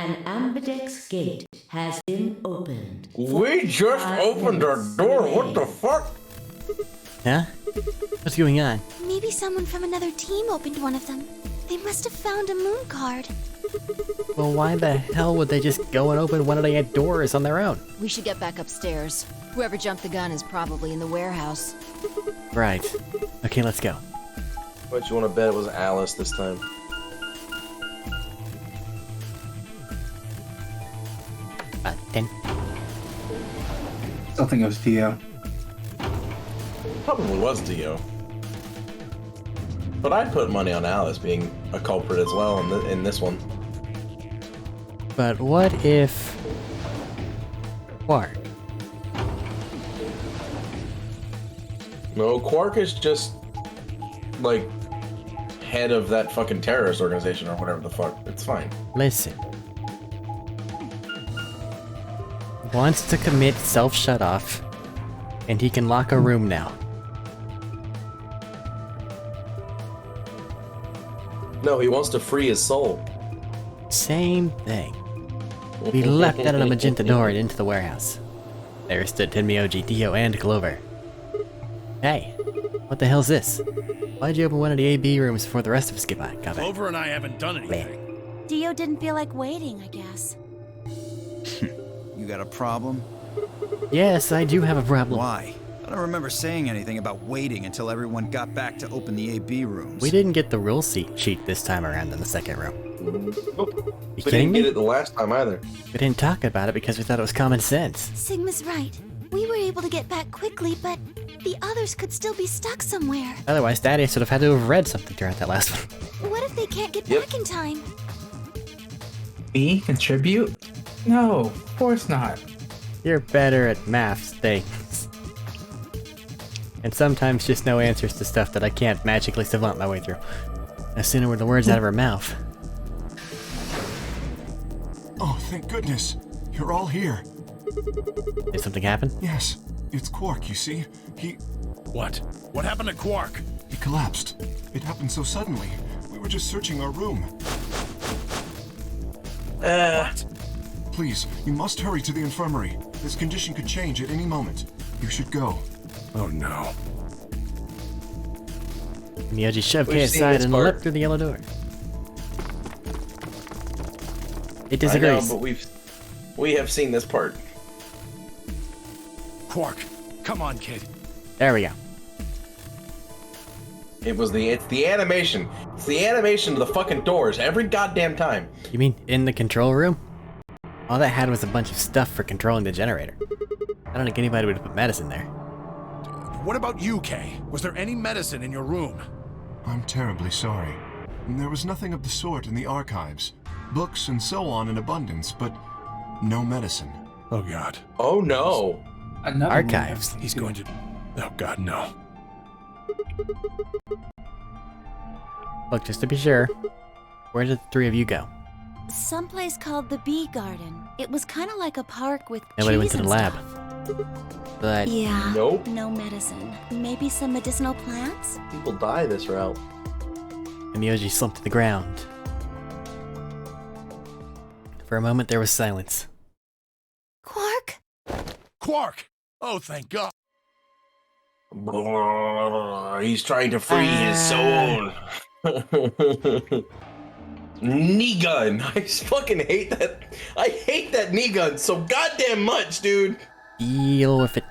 An ambidex gate has been opened. We just opened our door. What the fuck? Huh? What's going on? Maybe someone from another team opened one of them. They must have found a moon card. Well, why the hell would they just go and open one of the doors on their own? We should get back upstairs. Whoever jumped the gun is probably in the warehouse. Right. Okay, let's go. But you want to bet it was Alice this time? Button. Still think it was Dio. Probably was Dio. But I'd put money on Alice being a culprit as well in this one. But what if... Quark? No, Quark is just, like, head of that fucking terrorist organization or whatever the fuck. It's fine. Listen. Wants to commit self-shut-off, and he can lock a room now. No, he wants to free his soul. Same thing. We leapt out of the magenta door and into the warehouse. There stood Tenmyoji, Dio, and Clover. Hey, what the hell's this? Why'd you open one of the AB rooms before the rest of us got back? Clover and I haven't done anything. Dio didn't feel like waiting, I guess. You got a problem? Yes, I do have a problem. Why? I don't remember saying anything about waiting until everyone got back to open the AB rooms. We didn't get the rule sheet this time around in the second room. Nope. You We kidding didn't me? get it the last time either. We didn't talk about it because we thought it was common sense. Sigma's right. We were able to get back quickly, but the others could still be stuck somewhere. Otherwise, Daddy would have had to have read something during that last one. What if they can't get Yep. back in time? Me? Contribute? No, of course not. You're better at maths things. And sometimes just know answers to stuff that I can't magically savant my way through. No sooner were the words out of her mouth. Oh, thank goodness. You're all here. Did something happen? Yes, it's Quark, you see? What? What happened to Quark? He collapsed. It happened so suddenly. We were just searching our room. What? Please, you must hurry to the infirmary. This condition could change at any moment. You should go. Oh no. Myoji shoved We've Kay seen aside this and part. leapt through the yellow door. It I know, disagrees. but we have seen this part. Quark, come on, kid. There we go. It's the animation. It's the animation of the fucking doors every goddamn time. You mean in the control room? All that had was a bunch of stuff for controlling the generator. I don't think anybody would have put medicine there. What about you, Kay? Was there any medicine in your room? I'm terribly sorry. There was nothing of the sort in the archives. Books and so on in abundance, but no medicine. Oh God. Oh no. Another Archives. one. He's going to... Oh God, no. Look, just to be sure, where did the three of you go? Someplace called the Bee Garden. It was kind of like a park with Nobody went trees to the and lab. stuff. But Yeah. Nope. No medicine. Maybe some medicinal plants? People die this route. Myoji slumped to the ground. For a moment, there was silence. Quark? Quark! Oh, thank God. He's trying to free his soul. Knee gun. I fucking hate that. I hate that knee gun so goddamn much, dude. Deal with it.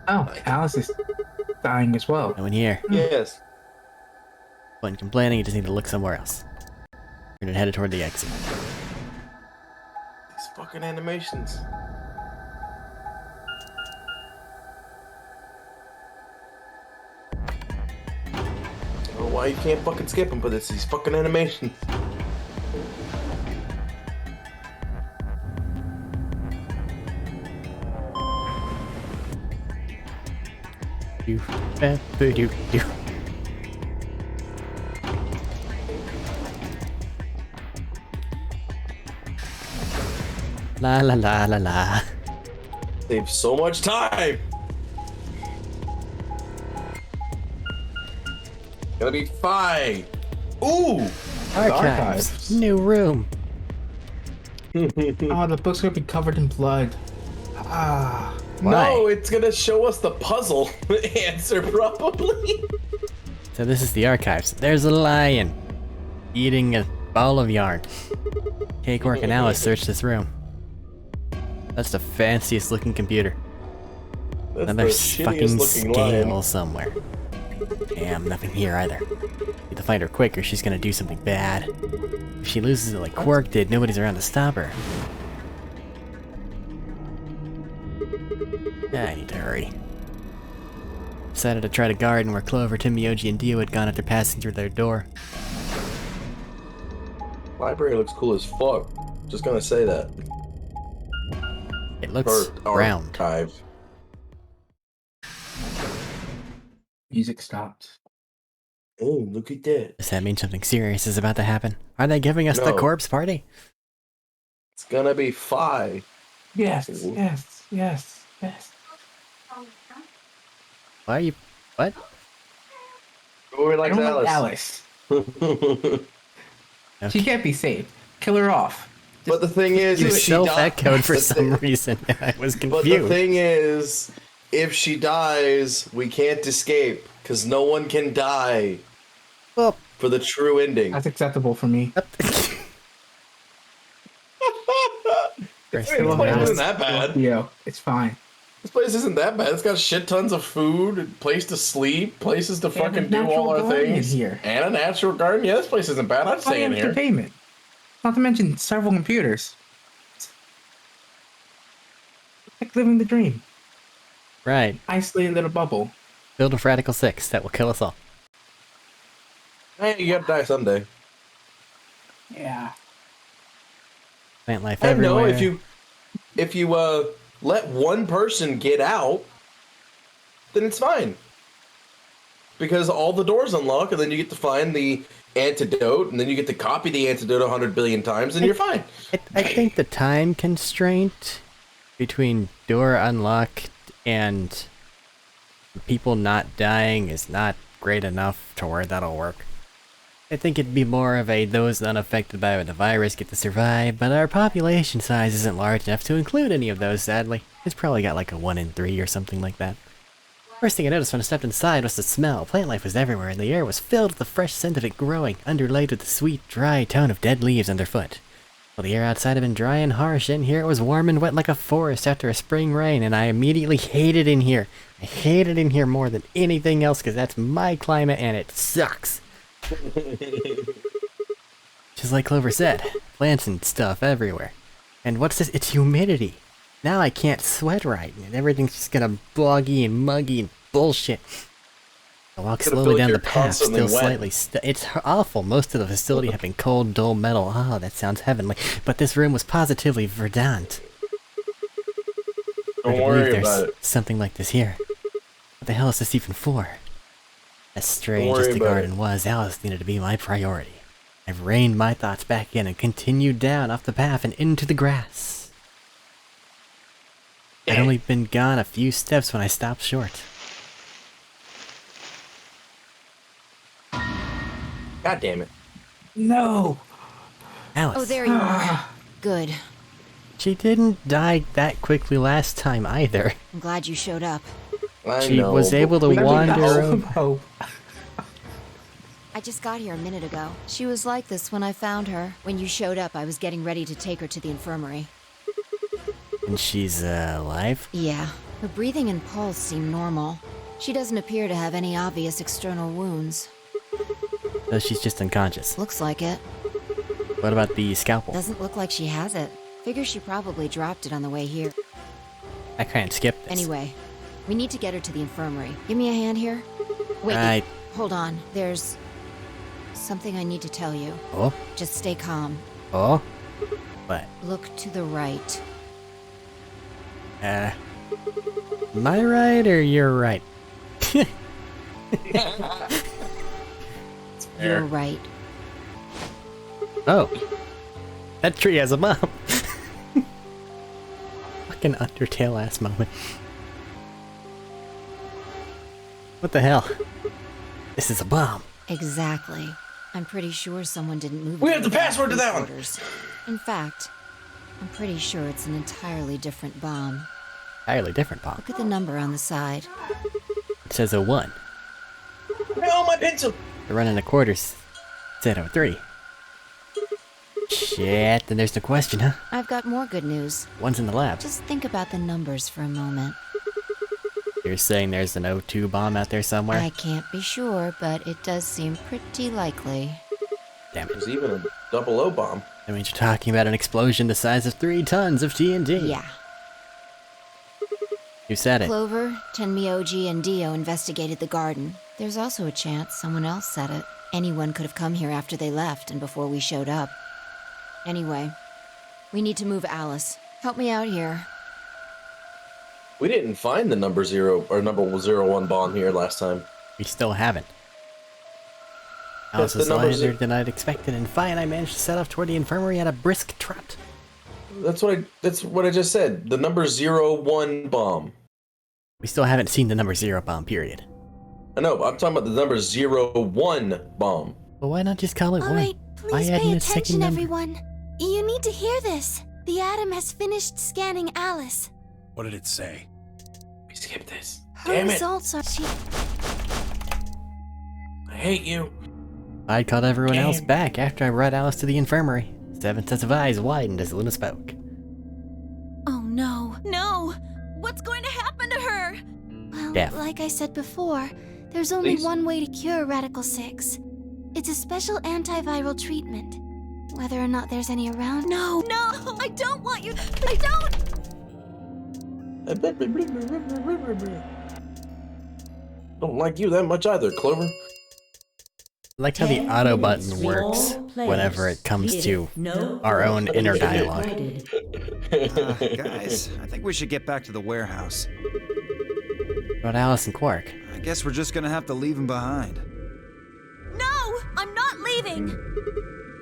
Oh, Alice is dying as well. No one here. Yes. When complaining, you just need to look somewhere else. You're headed toward the exit. These fucking animations. I don't know why you can't fucking skip them, but it's these fucking animations. Do, do, do. La la la la la. Saves so much time. Gonna be fine. Ooh! Archives. New room. Oh, the book's gonna be covered in blood. Ah. No, Why? it's gonna show us the puzzle answer probably. So this is the archives. There's a lion eating a ball of yarn. Cakework and Alice searched this room. That's the fanciest looking computer. That's Another the fucking shittiest looking scale lion. somewhere. Damn, nothing here either. Need to find her quick or she's gonna do something bad. If she loses it like Quark did, nobody's around to stop her. I need to hurry. Decided to try to garden where Clover, Timioji, and Dio had gone after passing through their door. Library looks cool as fuck. Just gonna say that. It looks round. Archive. Music stopped. Oh, look at that. Does that mean something serious is about to happen? Are they giving us the No. corpse party? It's gonna be Phi. Yes, yes, yes, yes. Why are you... What? Or I like don't like Alice. Alice. She can't be saved. Kill her off. But the thing is, You if she self-echoed for the some thing- reason. I was But the confused. thing is, if she dies, we can't escape because no one can die Well, for the true ending. That's acceptable for me. First This of all, place Alice- isn't that bad. Yo, it's fine. This place isn't that bad. It's got shit tons of food, place to sleep, places to And a fucking do natural all our garden things. here. And a natural garden. Yeah, this place isn't bad. I'd stay in here. Entertainment. Not to mention several computers. Like living the dream. Right. Isolated little bubble. Build a Radical 6 that will kill us all. Hey, you gotta die someday. Yeah. Plant life I everywhere. know if you let one person get out, then it's fine. Because all the doors unlock, and then you get to find the antidote, and then you get to copy the antidote 100 billion times, and you're fine. I think the time constraint between door unlocked and people not dying is not great enough to where that'll work. I think it'd be more of a those unaffected by the virus get to survive, but our population size isn't large enough to include any of those, sadly. It's probably got like a 1 in 3 or something like that. First thing I noticed when I stepped inside was the smell. Plant life was everywhere, and the air was filled with the fresh scent of it growing, underlaid with the sweet, dry tone of dead leaves underfoot. While the air outside had been dry and harsh, in here it was warm and wet like a forest after a spring rain, and I immediately hated in here. I hate it in here more than anything else because that's my climate and it sucks. Just like Clover said, plants and stuff everywhere. And what's this? It's humidity. Now I can't sweat right, and everything's just gonna boggy and muggy and bullshit. I walk Gonna feel slowly like down you're the path, constantly still wet. slightly it's awful. Most of the facility had been cold, dull metal. Oh, that sounds heavenly. But this room was positively verdant. Don't I worry believe about there's it. something like this here. What the hell is this even for? As strange worry as the about garden was, Alice needed to be my priority. I've reined my thoughts back in and continued down off the path and into the grass. I'd only been gone a few steps when I stopped short. God damn it. No. Alice. Oh, there you are. Good. She didn't die that quickly last time either. I'm glad you showed up. I She know, was but able to we have wander help. over. Hope. I just got here a minute ago. She was like this when I found her. When you showed up, I was getting ready to take her to the infirmary. And she's alive? Yeah. Her breathing and pulse seem normal. She doesn't appear to have any obvious external wounds. So she's just unconscious. Looks like it. What about the scalpel? Doesn't look like she has it. Figure she probably dropped it on the way here. I can't skip this. Anyway, we need to get her to the infirmary. Give me a hand here. Wait, I- hold on. There's something I need to tell you. Oh? Just stay calm. Oh? What? Look to the right. My right or your right? You're right. Oh. That tree has a bomb. Fucking Undertale ass moment. What the hell? This is a bomb. Exactly. I'm pretty sure someone didn't move. We it have the to back password to that one. quarters. In fact, I'm pretty sure it's an entirely different bomb. Entirely different bomb. Look at the number on the side. It says 01. No, my pencil! They're running a quarters. Said 03. Shit, then there's no question, huh? I've got more good news. One's in the lab. Just think about the numbers for a moment. You're saying there's an 02 bomb out there somewhere? I can't be sure, but it does seem pretty likely. Damn it. There's even a 00 bomb. That means you're talking about an explosion the size of 3 tons of TNT. Yeah. You said it. Clover, Tenmyoji, and Dio investigated the garden. There's also a chance someone else said it. Anyone could have come here after they left and before we showed up. Anyway, we need to move Alice. Help me out here. We didn't find the number 01 bomb here last time. We still haven't. Yes, Alice is the numbers lighter than I'd expected, and fine, I managed to set off toward the infirmary at a brisk trot. That's what I just said. The number 01 bomb. We still haven't seen the number 0 bomb, period. I know, I'm talking about the number 01 bomb. Well, why not just call it 1? Alright, Why please add pay in a second attention, number? everyone. You need to hear this. The Atom has finished scanning Alice. What did it say? We skipped this. Her Damn it. results are... I hate you. I called everyone else Damn. back after I brought Alice to the infirmary. 7 sets of eyes widened as Luna spoke. Oh no. No! What's going to happen to her? Well, Death. like I said before, there's only Please. one way to cure Radical 6. It's a special antiviral treatment. Whether or not there's any around... No! No! I don't want you! I don't! Don't like you that much either, Clover. I like how the 10 auto minutes. button We works all players whenever it comes to no our own inner votes dialogue. recorded. Guys, I think we should get back to the warehouse. About Alice and Quark. I guess we're just gonna have to leave him behind. No! I'm not leaving!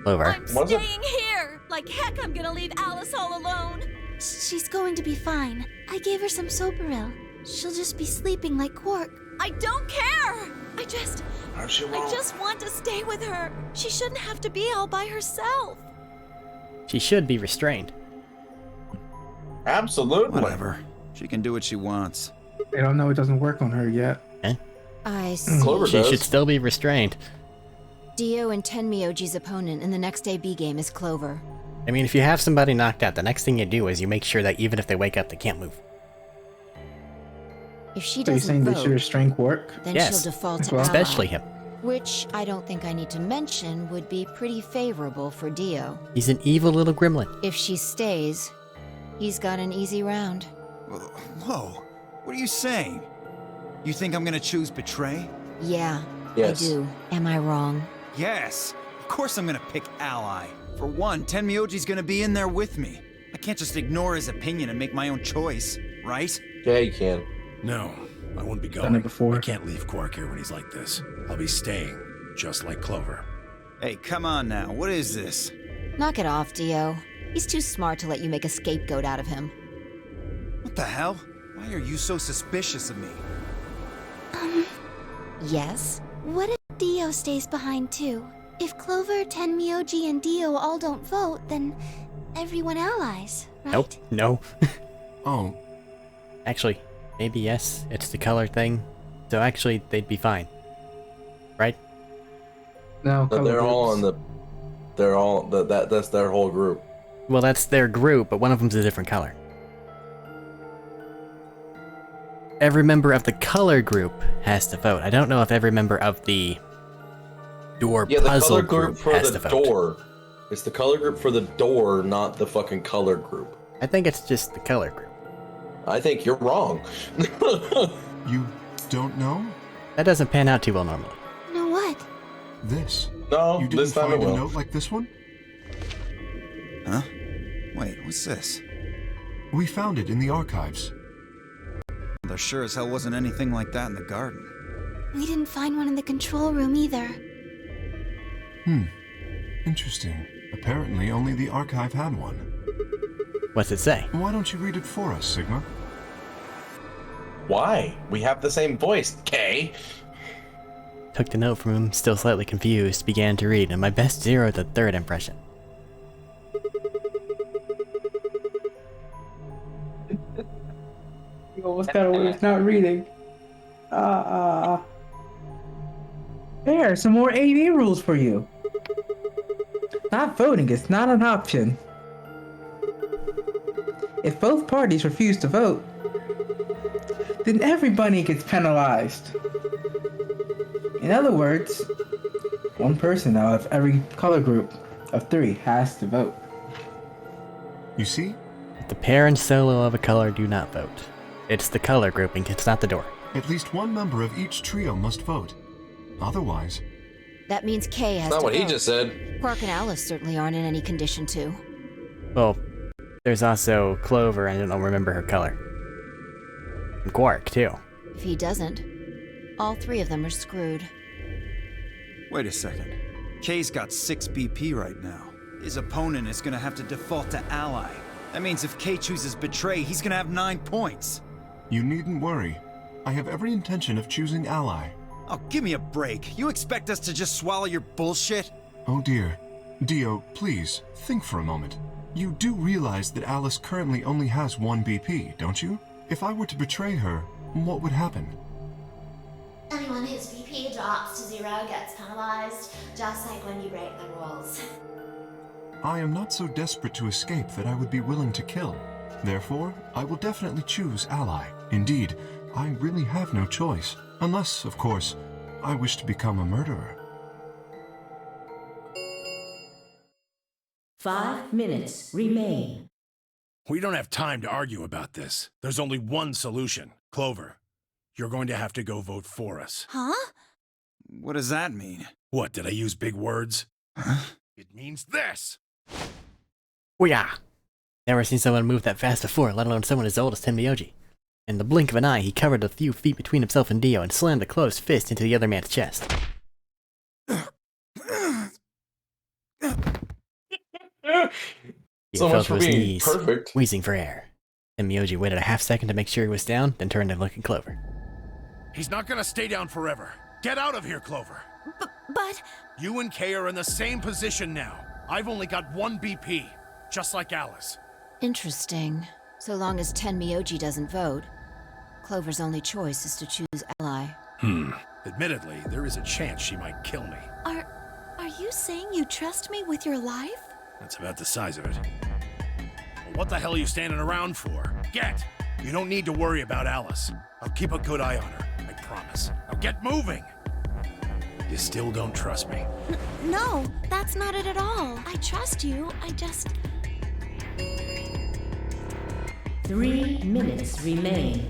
Clover. I'm Was it? staying here! Like heck, I'm gonna leave Alice all alone! She's going to be fine. I gave her some Soparil. She'll just be sleeping like Quark. I don't care! I just Oh, want to stay with her. She shouldn't have to be all by herself. She should be restrained. Absolutely. Whatever. She can do what she wants. They don't know it doesn't work on her yet. I see. Clover She does. should still be restrained. Dio and Tenmyoji's opponent in the next AB game is Clover. I mean, if you have somebody knocked out, the next thing you do is you make sure that even if they wake up, they can't move. If she So you're saying doesn't they should vote, restrain Quark? then Yes. she'll default to Well- ally, Especially him. which I don't think I need to mention would be pretty favorable for Dio. He's an evil little gremlin. If she stays, he's got an easy round. Whoa. What are you saying? You think I'm gonna choose betray? Yeah, Yes. I do. Am I wrong? Yes. Of course I'm gonna pick ally. For one, Tenmyoji's gonna be in there with me. I can't just ignore his opinion and make my own choice, right? Yeah, you can. No, I won't be Done going. it before. I can't leave Quark here when he's like this. I'll be staying, just like Clover. Hey, come on now. What is this? Knock it off, Dio. He's too smart to let you make a scapegoat out of him. What the hell? Why are you so suspicious of me? Yes? What if Dio stays behind too? If Clover, Tenmyoji, and Dio all don't vote, then everyone allies, right? Nope. No. Oh, Actually, maybe yes. It's the color thing. So actually, they'd be fine. Right? No, But they're all on groups. that's their whole group. Well, that's their group, but one of them's a different color. Every member of the color group has to vote. I don't know if every member of the door Yeah, the puzzle color group for has the to vote. door. It's the color group for the door, not the fucking color group. I think it's just the color group. I think you're wrong. you don't know? That doesn't pan out too well normally. Know what? This. No, You didn't this time it find a will. note like this one? Huh? Wait, what's this? We found it in the archives. There sure as hell wasn't anything like that in the garden. We didn't find one in the control room either. Interesting. Apparently, only the archive had one. What's it say? Why don't you read it for us, Sigma? Why? We have the same voice, Kay. Took the note from him, still slightly confused, began to read, and my best 0 the third impression. You almost got away with not reading. There, some more AV rules for you. Not voting is not an option. If both parties refuse to vote, then everybody gets penalized. In other words, one person out of every color group of 3 has to vote. You see? If the pair and solo of a color do not vote, it's the color grouping, it's not the door. At least one member of each trio must vote. Otherwise... That means Kay has That's not to what vote. he just said. Quark and Alice certainly aren't in any condition to. Well, there's also Clover, and I don't remember her color. And Quark, too. If he doesn't, all 3 of them are screwed. Wait a second. Kay's got 6 BP right now. His opponent is gonna have to default to ally. That means if Kay chooses betray, he's gonna have 9 points. You needn't worry. I have every intention of choosing ally. Oh, give me a break. You expect us to just swallow your bullshit? Oh dear. Dio, please, think for a moment. You do realize that Alice currently only has 1 BP, don't you? If I were to betray her, what would happen? Anyone whose BP drops to 0 gets penalized, just like when you break the rules. I am not so desperate to escape that I would be willing to kill. Therefore, I will definitely choose ally. Indeed, I really have no choice. Unless, of course, I wish to become a murderer. 5 minutes remain. We don't have time to argue about this. There's only one solution. Clover, you're going to have to go vote for us. Huh? What does that mean? What, did I use big words? Huh? It means this! Oh yeah! Never seen someone move that fast before, let alone someone as old as Tenmyoji. In the blink of an eye, he covered a few feet between himself and Dio and slammed a closed fist into the other man's chest. He So fell much to for his being knees, perfect. wheezing for air. Tenmyoji waited a half second to make sure he was down, then turned and looked at Clover. He's not gonna stay down forever. Get out of here, Clover. But... You and Kay are in the same position now. I've only got 1 BP, just like Alice. Interesting. So long as Tenmyoji doesn't vote, Clover's only choice is to choose ally. Admittedly, there is a chance she might kill me. Are you saying you trust me with your life? That's about the size of it. Well, what the hell are you standing around for? Get! You don't need to worry about Alice. I'll keep a good eye on her, I promise. Now get moving! You still don't trust me. No, that's not it at all. I trust you. I just... 3 minutes remain.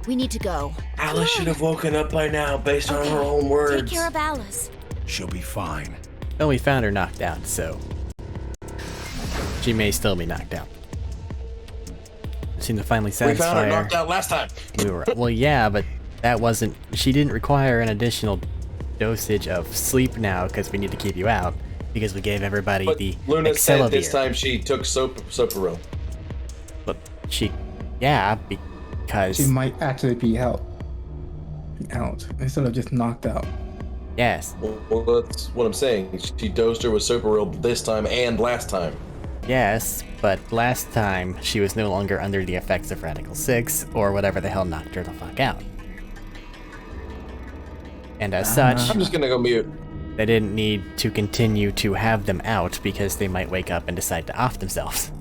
We need to go. Alice should have woken up by now, based on her own Take words. care of Alice. She'll be fine. Well, we found her knocked out, so... she may still be knocked out. Seemed to finally We satisfy found her knocked out last time. We were, well, yeah, but that wasn't... she didn't require an additional dosage of sleep now, because we need to keep you out, because we gave everybody But the Luna said this Accelavir. time she took Soparil. But she... yeah, because... She might actually be out instead of just knocked out. yes. Well, that's what I'm saying. She dosed her with Soparil this time and last time. Yes, but last time she was no longer under the effects of Radical 6, or whatever the hell knocked her the fuck out. And as such, I'm just gonna go mute. they didn't need to continue to have them out because they might wake up and decide to off themselves.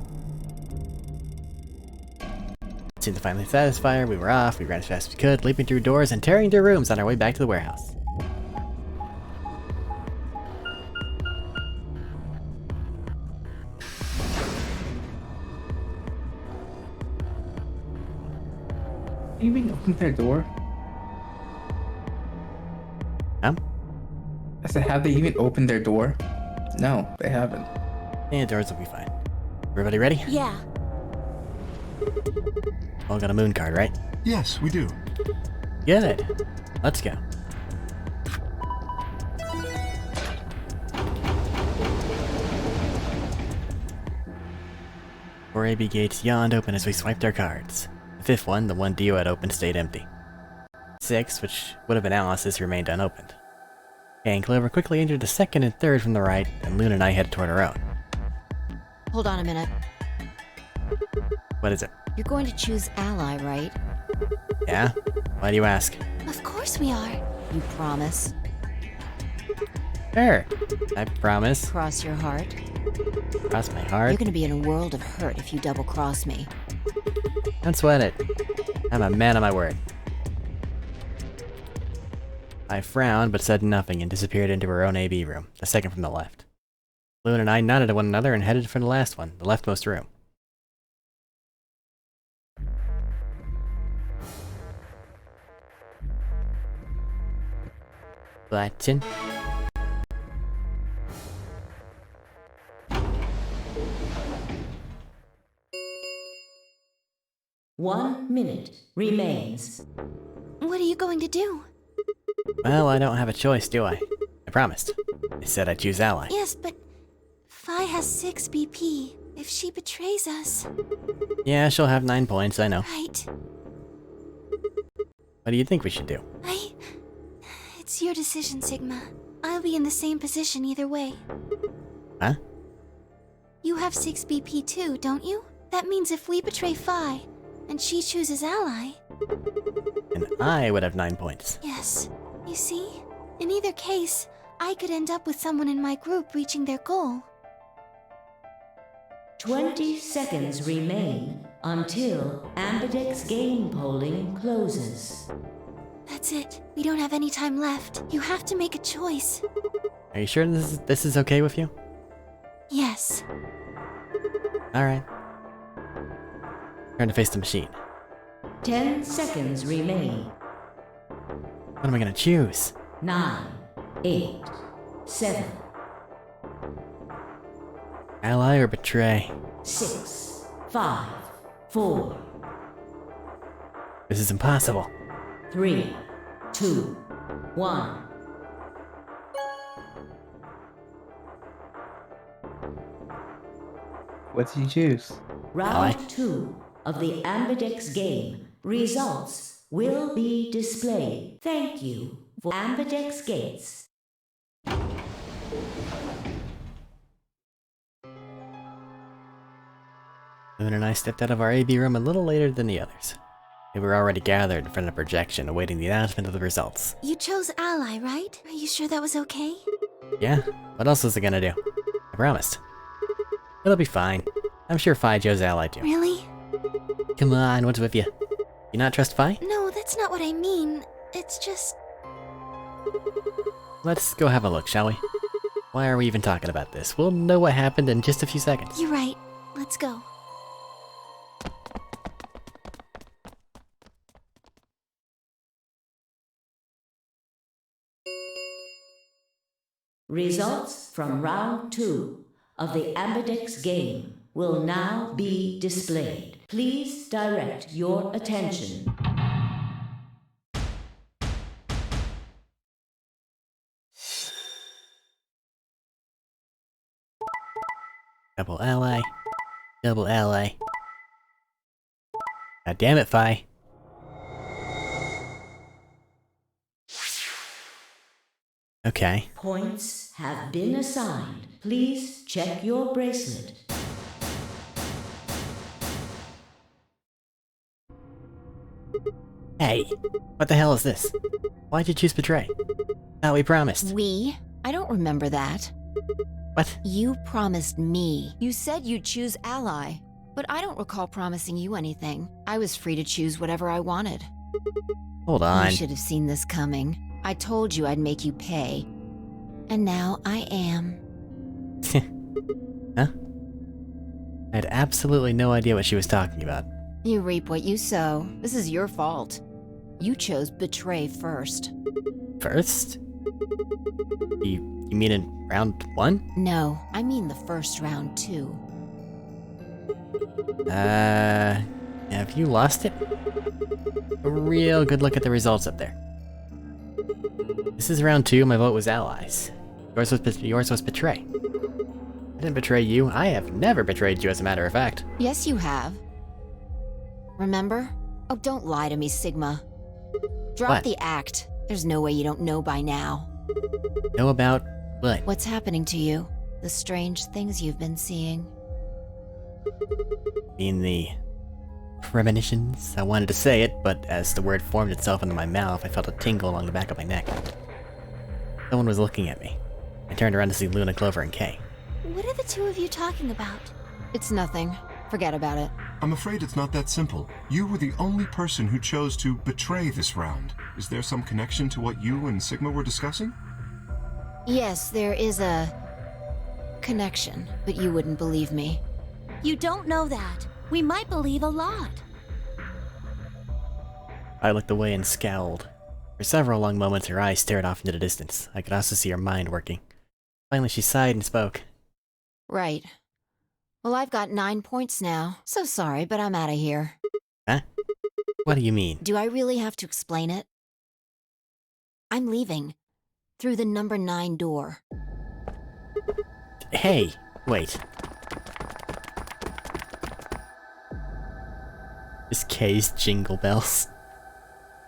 Seemed to finally satisfy her, we were off, we ran as fast as we could, leaping through doors and tearing through rooms on our way back to the warehouse. You even opened their door? I said, have they even opened their door? No, they haven't. Yeah, doors will be fine. Everybody ready? Yeah. All got a moon card, right? Yes, we do. Good. Let's go. Four AB gates yawned open as we swiped our cards. The fifth one, the one Dio had opened, stayed empty. 6, which would have been Alice's, remained unopened. Kay and Clover quickly entered the second and third from the right, and Luna and I headed toward our own. Hold on a minute. What is it? You're going to choose ally, right? Yeah? Why do you ask? Of course we are. You promise? Sure. I promise. Cross your heart? Cross my heart. You're gonna be in a world of hurt if you double-cross me. Don't sweat it. I'm a man of my word. I frowned, but said nothing and disappeared into her own AB room, the second from the left. Loon and I nodded at one another and headed for the last one, the leftmost room. Button. One minute remains. What are you going to do? Well, I don't have a choice, do I? I promised. I said I'd choose ally. Yes, but Phi has 6 BP. If she betrays us... Yeah, she'll have 9 points, I know. Right. What do you think we should do? It's your decision, Sigma. I'll be in the same position either way. Huh? You have 6 BP too, don't you? That means if we betray Phi, and she chooses ally... And I would have 9 points. Yes. You see? In either case, I could end up with someone in my group reaching their goal. 20 seconds remain until Ambidex game polling closes. That's it. We don't have any time left. You have to make a choice. Are you sure this is okay with you? Yes. Alright. Turn to face the machine. 10 seconds remain. What am I gonna choose? 9, 8, 7, Ally or betray? 6, 5, 4, This is impossible. 3, 2, 1. What did you choose? Round 2 of the Ambidex game. Results will be displayed. Thank you for Ambidex Gates. Loon and I stepped out of our AB room a little later than the others. They were already gathered in front of the projection, awaiting the announcement of the results. You chose ally, right? Are you sure that was okay? Yeah? What else was I gonna do? I promised. It'll be fine. I'm sure Phi chose ally too. Really? Come on, what's with you? You not trust Phi? No, that's not what I mean. It's just... Let's go have a look, shall we? Why are we even talking about this? We'll know what happened in just a few seconds. You're right. Let's go. Results from round 2 of the Ambidex game will now be displayed. Please direct your attention. Double ally. Double ally. God damn it, Phi. Okay. Points have been assigned. Please check your bracelet. Hey, what the hell is this? Why'd you choose betray? Thought we promised. We? I don't remember that. What? You promised me. You said you'd choose ally. But I don't recall promising you anything. I was free to choose whatever I wanted. Hold on. You should have seen this coming. I told you I'd make you pay. And now I am. Huh? I had absolutely no idea what she was talking about. You reap what you sow. This is your fault. You chose betray first. First? You mean in round 1? No, I mean the first round too. Have you lost it? A real good look at the results up there. This is round 2, my vote was allies. Yours was betray. I didn't betray you. I have never betrayed you, as a matter of fact. Yes, you have. Remember? Oh, don't lie to me, Sigma. Drop What? the act. There's no way you don't know by now. Know about what? What's happening to you? The strange things you've been seeing. Mean the premonitions. I wanted to say it, but as the word formed itself into my mouth, I felt a tingle along the back of my neck. Someone was looking at me. I turned around to see Luna, Clover, and Kay. What are the two of you talking about? It's nothing. Forget about it. I'm afraid it's not that simple. You were the only person who chose to betray this round. Is there some connection to what you and Sigma were discussing? Yes, there is a connection, but you wouldn't believe me. You don't know that. We might believe a lot. I looked away and scowled. For several long moments, her eyes stared off into the distance. I could also see her mind working. Finally, she sighed and spoke. Right. Well, I've got 9 points now. So sorry, but I'm out of here. Huh? What do you mean? Do I really have to explain it? I'm leaving. Through the number 9 door. Hey, wait. Just Kay's jingle bells.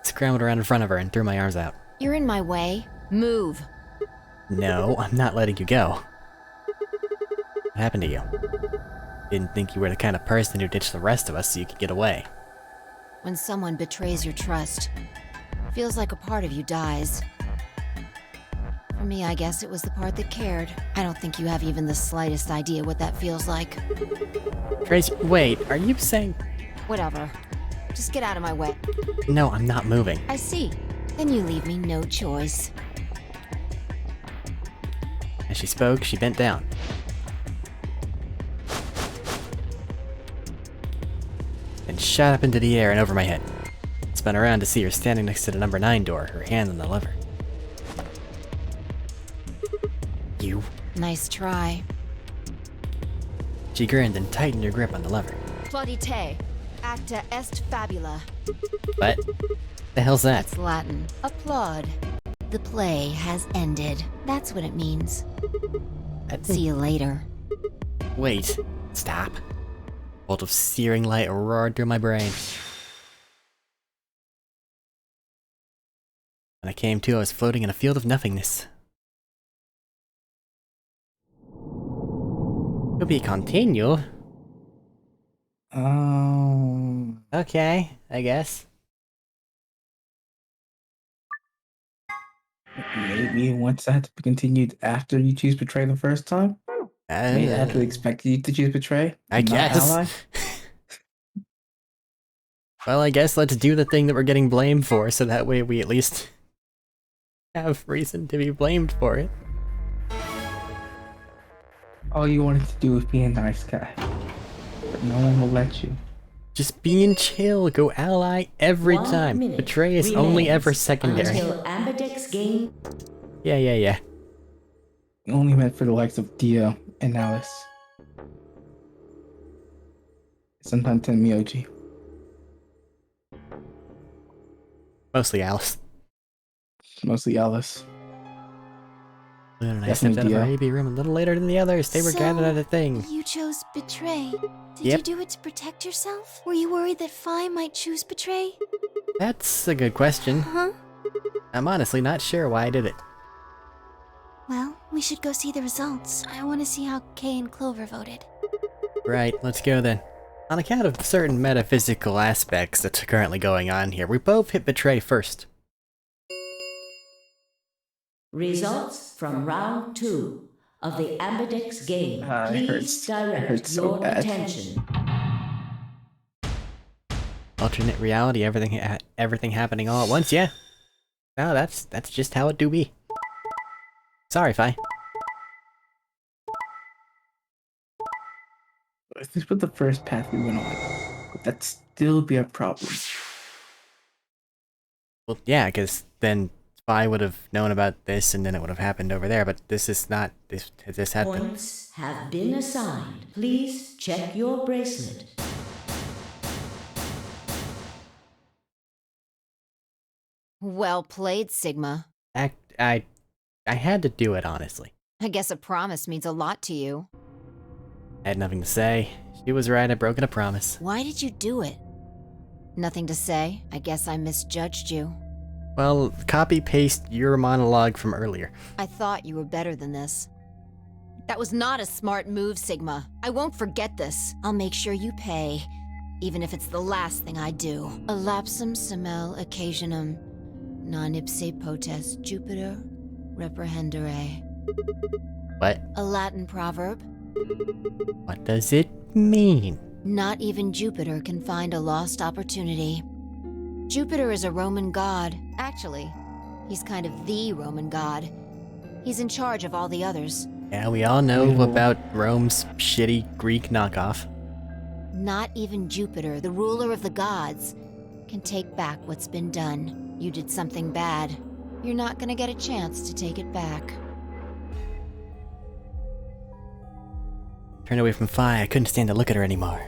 Scrambled around in front of her and threw my arms out. You're in my way. Move. No, I'm not letting you go. What happened to you? Didn't think you were the kind of person who ditched the rest of us so you could get away. When someone betrays your trust, feels like a part of you dies. For me, I guess it was the part that cared. I don't think you have even the slightest idea what that feels like. Trace, wait, are you saying... Whatever. Just get out of my way. No, I'm not moving. I see. Then you leave me no choice. As she spoke, she bent down. And shot up into the air and over my head. Spun around to see her standing next to the number 9 door, her hand on the lever. You. Nice try. She grinned and tightened her grip on the lever. Plaudite. Acta est fabula. What? The hell's that? It's Latin. Applaud. The play has ended. That's what it means. See you later. Wait. Stop. A bolt of searing light roared through my brain. When I came to, I was floating in a field of nothingness. To be continued. Okay, I guess. Maybe once that had to be continued after you choose betray the first time? Maybe I had to expect you to choose betray? I guess. Ally? Well, I guess let's do the thing that we're getting blamed for, so that way we at least have reason to be blamed for it. All you wanted to do was be a nice guy. But no one will let you. Just being chill, go ally every time. Betray is only ever secondary. Until Ambidex game. Yeah. Only meant for the likes of Dio and Alice. Sometimes Tenmyoji. Mostly Alice. Mostly Alice. Luna and I stepped out of our AB room a little later than the others. They were gathered at a thing. You chose betray. Did Yep. you do it to protect yourself? Were you worried that Phi might choose betray? That's a good question. Huh? I'm honestly not sure why I did it. Well, we should go see the results. I want to see how Kay and Clover voted. Right, let's go then. On account of certain metaphysical aspects that's currently going on here, we both hit betray first. Results from round 2 of the Ambidex game. Please direct so your bad. attention. Alternate reality, everything happening all at once, yeah. No, that's just how it do be. Sorry, Phi. If this was the first path we went on, would that still be a problem? Well, yeah, because then Phi would have known about this and then it would have happened over there, but this is not, this happened. Points have been assigned. Please check your bracelet. Well played, Sigma. I had to do it, honestly. I guess a promise means a lot to you. I had nothing to say. She was right, I'd broken a promise. Why did you do it? Nothing to say. I guess I misjudged you. Well, copy-paste your monologue from earlier. I thought you were better than this. That was not a smart move, Sigma. I won't forget this. I'll make sure you pay. even if it's the last thing I do. Elapsum semel occasionum, non ipse potest Jupiter reprehendere. What? A Latin proverb. What does it mean? Not even Jupiter can find a lost opportunity. Jupiter is a Roman god. Actually, he's kind of the Roman god. He's in charge of all the others. Yeah, we all know about Rome's shitty Greek knockoff. Not even Jupiter, the ruler of the gods, can take back what's been done. You did something bad. You're not gonna get a chance to take it back. Turned away from Fi, I couldn't stand to look at her anymore.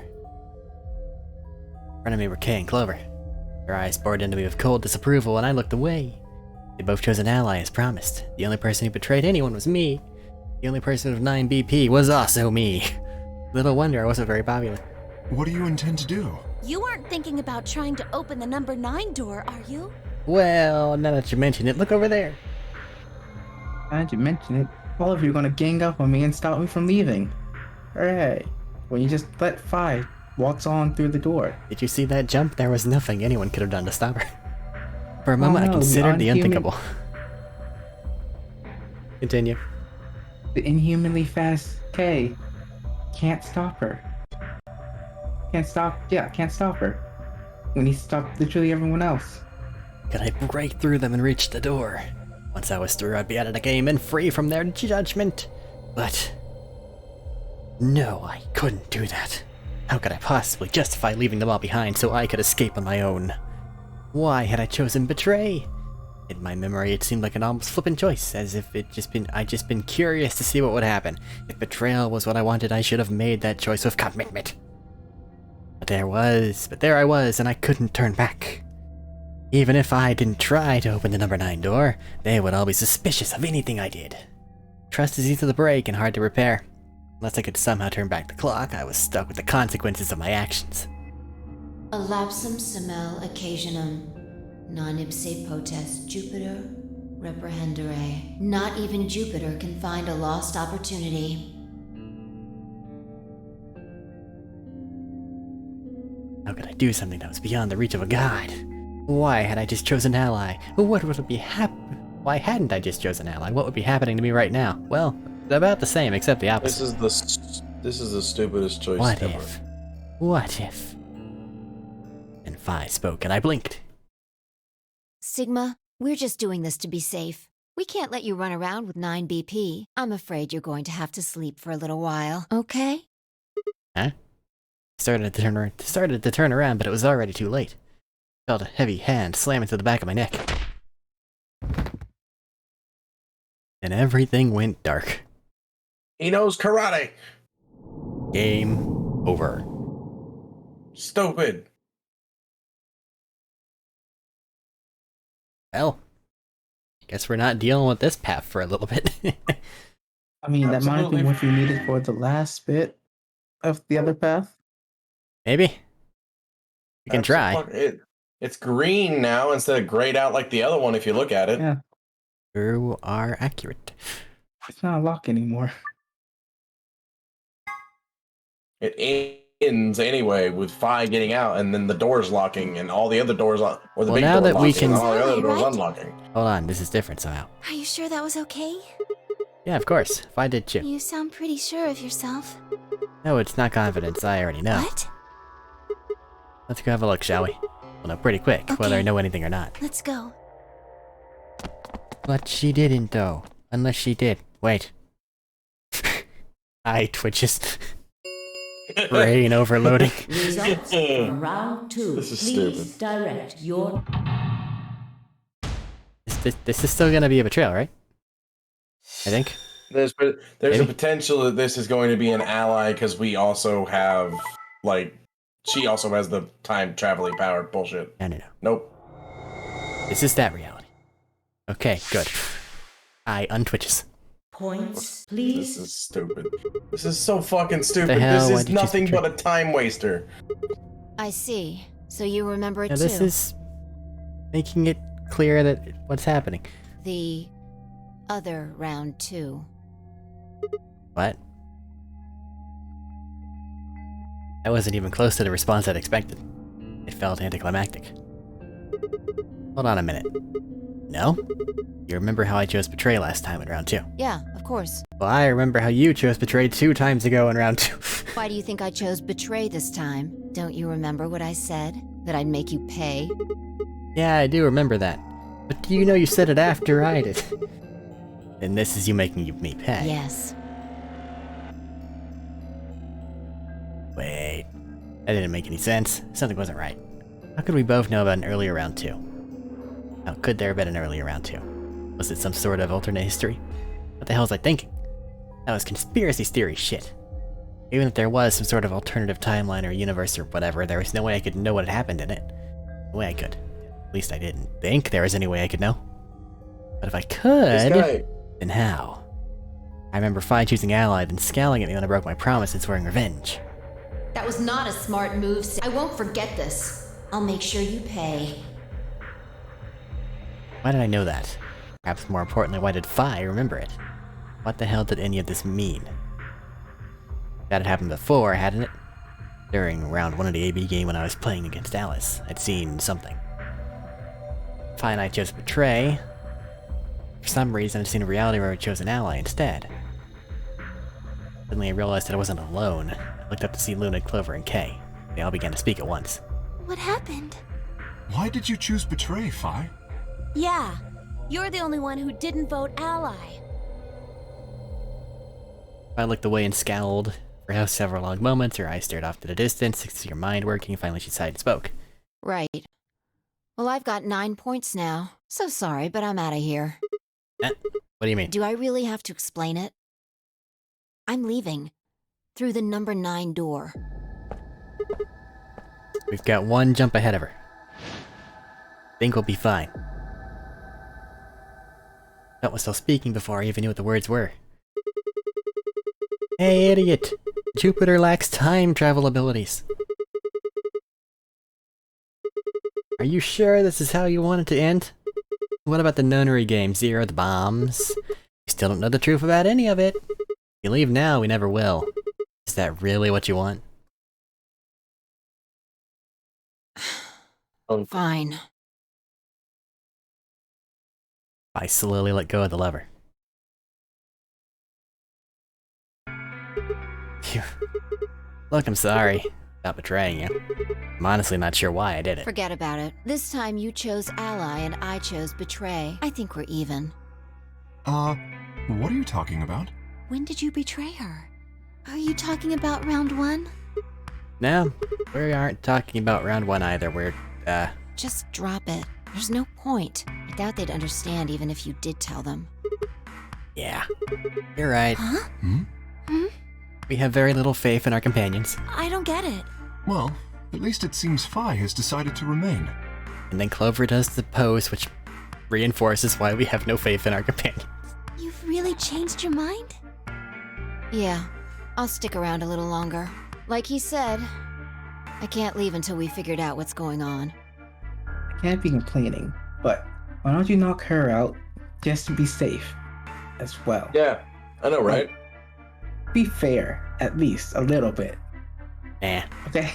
In front of me were Kay and Clover. Their eyes bored into me with cold disapproval, and I looked away. They both chose an ally as promised. The only person who betrayed anyone was me. The only person with 9 BP was also me. Little wonder I wasn't very popular. What do you intend to do? You aren't thinking about trying to open the number 9 door, are you? Well, now that you mention it, look over there. Now that you mention it, all of you are gonna gang up on me and stop me from leaving. Hooray. When you just let Fi walks on through the door. Did you see that jump? There was nothing anyone could have done to stop her. For a moment, no, I considered the unhuman- unthinkable. Continue. The inhumanly fast K can't stop her. Can't stop her. When he stopped literally everyone else. Could I break through them and reach the door? Once I was through, I'd be out of the game and free from their judgment. But no, I couldn't do that. How could I possibly justify leaving them all behind so I could escape on my own? Why had I chosen betray? In my memory, it seemed like an almost flippant choice, as if I'd just been curious to see what would happen. If betrayal was what I wanted, I should have made that choice with commitment. But there I was, and I couldn't turn back. Even if I didn't try to open the number 9 door, they would all be suspicious of anything I did. Trust is easy to break and hard to repair. Unless I could somehow turn back the clock, I was stuck with the consequences of my actions. Elapsum semel occasionum, non ipse potest Jupiter reprehendere. Not even Jupiter can find a lost opportunity. How could I do something that was beyond the reach of a god? Why had I just chosen ally? What would be Why hadn't I just chosen ally? What would be happening to me right now? Well, about the same, except the opposite. This is the stupidest choice What ever. if? What if? And Fi spoke, and I blinked. Sigma, we're just doing this to be safe. We can't let you run around with 9 BP. I'm afraid you're going to have to sleep for a little while, okay? Huh? Started to turn around, but it was already too late. Felt a heavy hand slam into the back of my neck. And everything went dark. He knows karate. Game over. Stupid. Well, guess we're not dealing with this path for a little bit. I mean, that might have Absolutely. been what we needed for the last bit of the other path. Maybe. We can try. It's green now instead of grayed out like the other one if you look at it. Yeah, You are accurate. it's not a lock anymore. It ends anyway with Fi getting out and then the doors locking and all the other doors or the Well, big now door that we locking can- and all the other doors Right? unlocking. Hold on, this is different somehow. Are you sure that was okay? Yeah, of course. Fi did too. You sound pretty sure of yourself. No, it's not confidence. I already know. What? Let's go have a look, shall we? We'll know pretty quick whether I Okay. know anything or not. Let's go. But she didn't, though. Unless she did. Wait. Eye twitches. Brain overloading. Results from round 2. This is Please stupid. direct your... This is still gonna be a betrayal, right? I think. There's a Maybe. potential that this is going to be an ally because we also have, like, she also has the time traveling power bullshit. No. Nope. This is that reality. Okay, good. Eye untwitches. Points, This please. is stupid. This is so fucking stupid. hell? Why'd This is you choose nothing betray- but a time waster. I see. So you remember it Now too. this is making it clear that what's happening. The other round 2. What? That wasn't even close to the response I'd expected. It felt anticlimactic. Hold on a minute. No? You remember how I chose Betray last time in round 2? Yeah, of course. Well, I remember how you chose Betray 2 times ago in round 2. Why do you think I chose Betray this time? Don't you remember what I said? That I'd make you pay? Yeah, I do remember that. But do you know you said it after I did? And this is you making me pay. Yes. Wait. That didn't make any sense. Something wasn't right. How could we both know about an earlier round 2? How could there have been an earlier round 2? Was it some sort of alternate history? What the hell was I thinking? That was conspiracy theory shit. Even if there was some sort of alternative timeline or universe or whatever, there was no way I could know what had happened in it. No way I could. At least I didn't think there was any way I could know. But if I could, then how? I remember fine choosing Ally, then scowling at me when I broke my promise and swearing revenge. That was not a smart move. I won't forget this. I'll make sure you pay. Why did I know that? Perhaps more importantly, why did Fi remember it? What the hell did any of this mean? That had happened before, hadn't it? During round 1 of the AB game when I was playing against Alice, I'd seen something. Fi and I chose Betray. For some reason, I'd seen a reality where I chose an ally instead. Suddenly I realized that I wasn't alone. I looked up to see Luna, Clover, and Kay. They all began to speak at once. What happened? Why did you choose Betray, Fi? Yeah, you're the only one who didn't vote ally. I looked away and scowled. For several long moments, her eyes stared off to the distance, could see her mind working. Finally, she sighed and spoke. Right. Well, I've got 9 points now. So sorry, but I'm out of here. What do you mean? Do I really have to explain it? I'm leaving. Through the number 9 door. We've got one jump ahead of her. Think we'll be fine. I was still speaking before I even knew what the words were. Hey, idiot! Jupiter lacks time travel abilities. Are you sure this is how you want it to end? What about the nunnery game, Zero, the bombs? You still don't know the truth about any of it. If you leave now, we never will. Is that really what you want? Fine. I slowly let go of the lever. Phew. Look, I'm sorry about betraying you. I'm honestly not sure why I did it. Forget about it. This time you chose ally and I chose betray. I think we're even. What are you talking about? When did you betray her? Are you talking about round 1? No, we aren't talking about round 1 either. We're, Just drop it. There's no point. I doubt they'd understand even if you did tell them. Yeah, you're right. Huh? We have very little faith in our companions. I don't get it. Well, at least it seems Fi has decided to remain. And then Clover does the pose, which reinforces why we have no faith in our companions. You've really changed your mind? Yeah, I'll stick around a little longer. Like he said, I can't leave until we figured out what's going on. I can't be complaining, but why don't you knock her out just to be safe as well? Yeah, I know, right? Be fair, at least a little bit. Nah. Okay.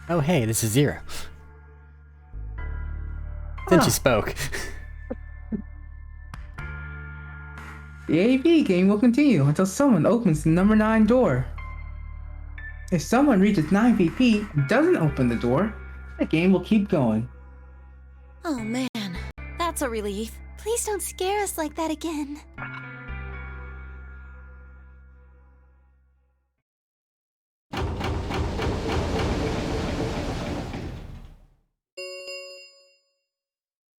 Oh hey, this is Zero. Since you spoke. The AB game will continue until someone opens the number 9 door. If someone reaches 9 VP and doesn't open the door, the game will keep going. Oh man, that's a relief. Please don't scare us like that again.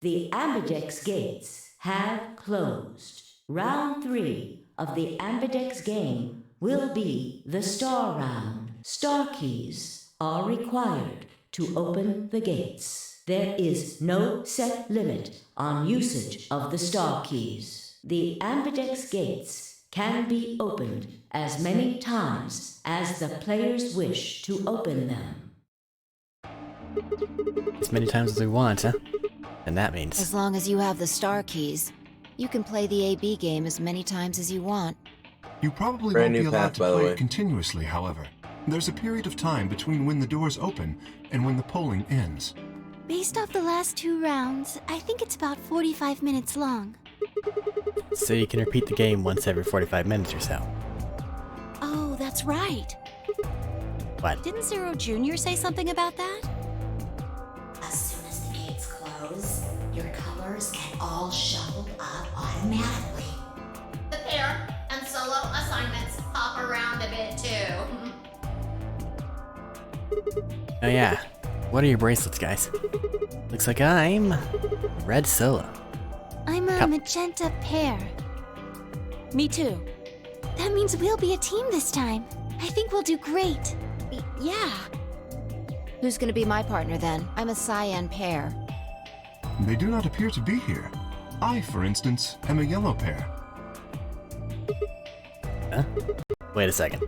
The Ambidex gates have closed. Round 3 of the Ambidex game will be the Star Round. Star keys are required to open the gates. There is no set limit on usage of the Star keys. The Ambidex gates can be opened as many times as the players wish to open them. As many times as we want, huh? And that means... As long as you have the star keys, you can play the AB game as many times as you want. You probably Brand won't be new allowed path, to by the play way. it continuously, however. There's a period of time between when the doors open and when the polling ends. Based off the last 2 rounds, I think it's about 45 minutes long. So you can repeat the game once every 45 minutes or so. Oh, that's right. What? Didn't Zero Jr. say something about that? As soon as the gates close, your colors get all shuffled up automatically. The pair and solo assignments hop around a bit too. Oh yeah. What are your bracelets, guys? Looks like I'm red solo. I'm a Yep. magenta pair. Me too. That means we'll be a team this time. I think we'll do great. Yeah. Who's gonna be my partner then? I'm a cyan pair. They do not appear to be here. I, for instance, am a yellow pair. Huh? Wait a second.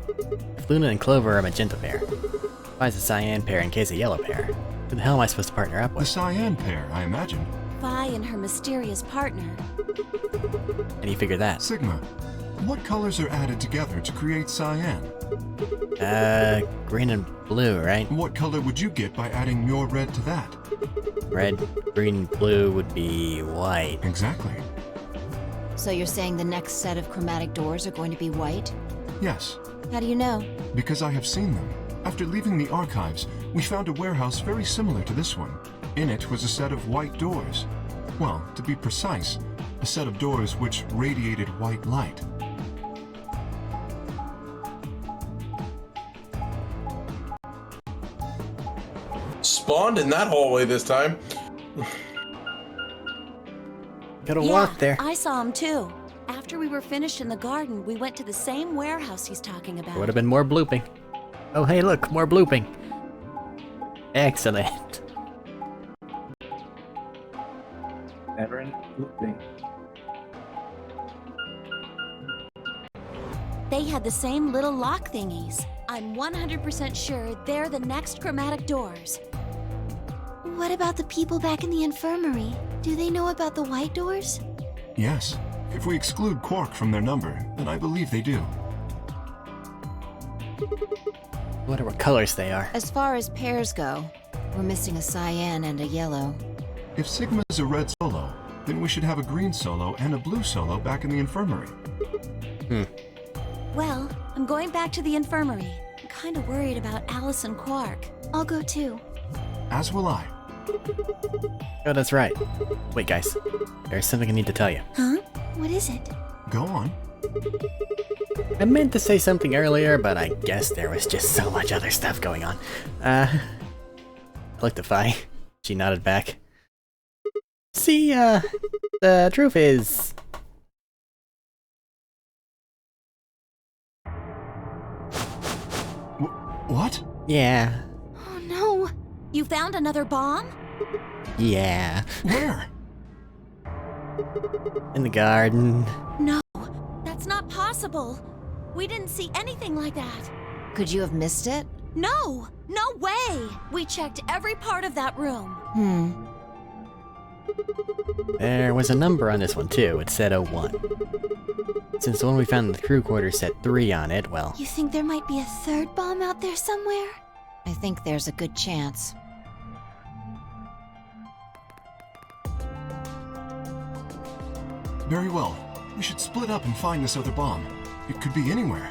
If Luna and Clover are a magenta pair, why is a cyan pair in case a yellow pair? Who the hell am I supposed to partner up The with? cyan pair, I imagine. Vi and her mysterious partner. How do you figure that? Sigma, what colors are added together to create cyan? Green and blue, right? What color would you get by adding your red to that? Red, green, blue would be white. Exactly. So you're saying the next set of chromatic doors are going to be white? Yes, How do you know? because I have seen them. After leaving the archives, we found a warehouse very similar to this one. In it was a set of white doors. Well, to be precise, a set of doors which radiated white light. Spawned in that hallway this time. Gotta Yeah, walk there. I saw him too. After we were finished in the garden, we went to the same warehouse he's talking about. There would have been more blooping. Oh hey look, more blooping. Excellent. Never ending looping. They had the same little lock thingies. I'm 100% sure they're the next chromatic doors. What about the people back in the infirmary? Do they know about the white doors? Yes, if we exclude Quark from their number, then I believe they do. Wonder what colors they are. As far as pairs go, we're missing a cyan and a yellow. If Sigma is a red solo, then we should have a green solo and a blue solo back in the infirmary. Well, I'm going back to the infirmary. I'm kind of worried about Alice and Quark. I'll go too. As will I. Oh, that's right. Wait, guys. There's something I need to tell you. Huh? What is it? Go on. I meant to say something earlier, but I guess there was just so much other stuff going on. I looked at Vi. She nodded back. See, the truth is... What? Yeah. Oh no! You found another bomb? Yeah. Where? In the garden. No, that's not possible. We didn't see anything like that. Could you have missed it? No, no way. We checked every part of that room. There was a number on this one too. It said 01. Since the one we found in the crew quarters said 3 on it, well... You think there might be a third bomb out there somewhere? I think there's a good chance. Very well. We should split up and find this other bomb. It could be anywhere.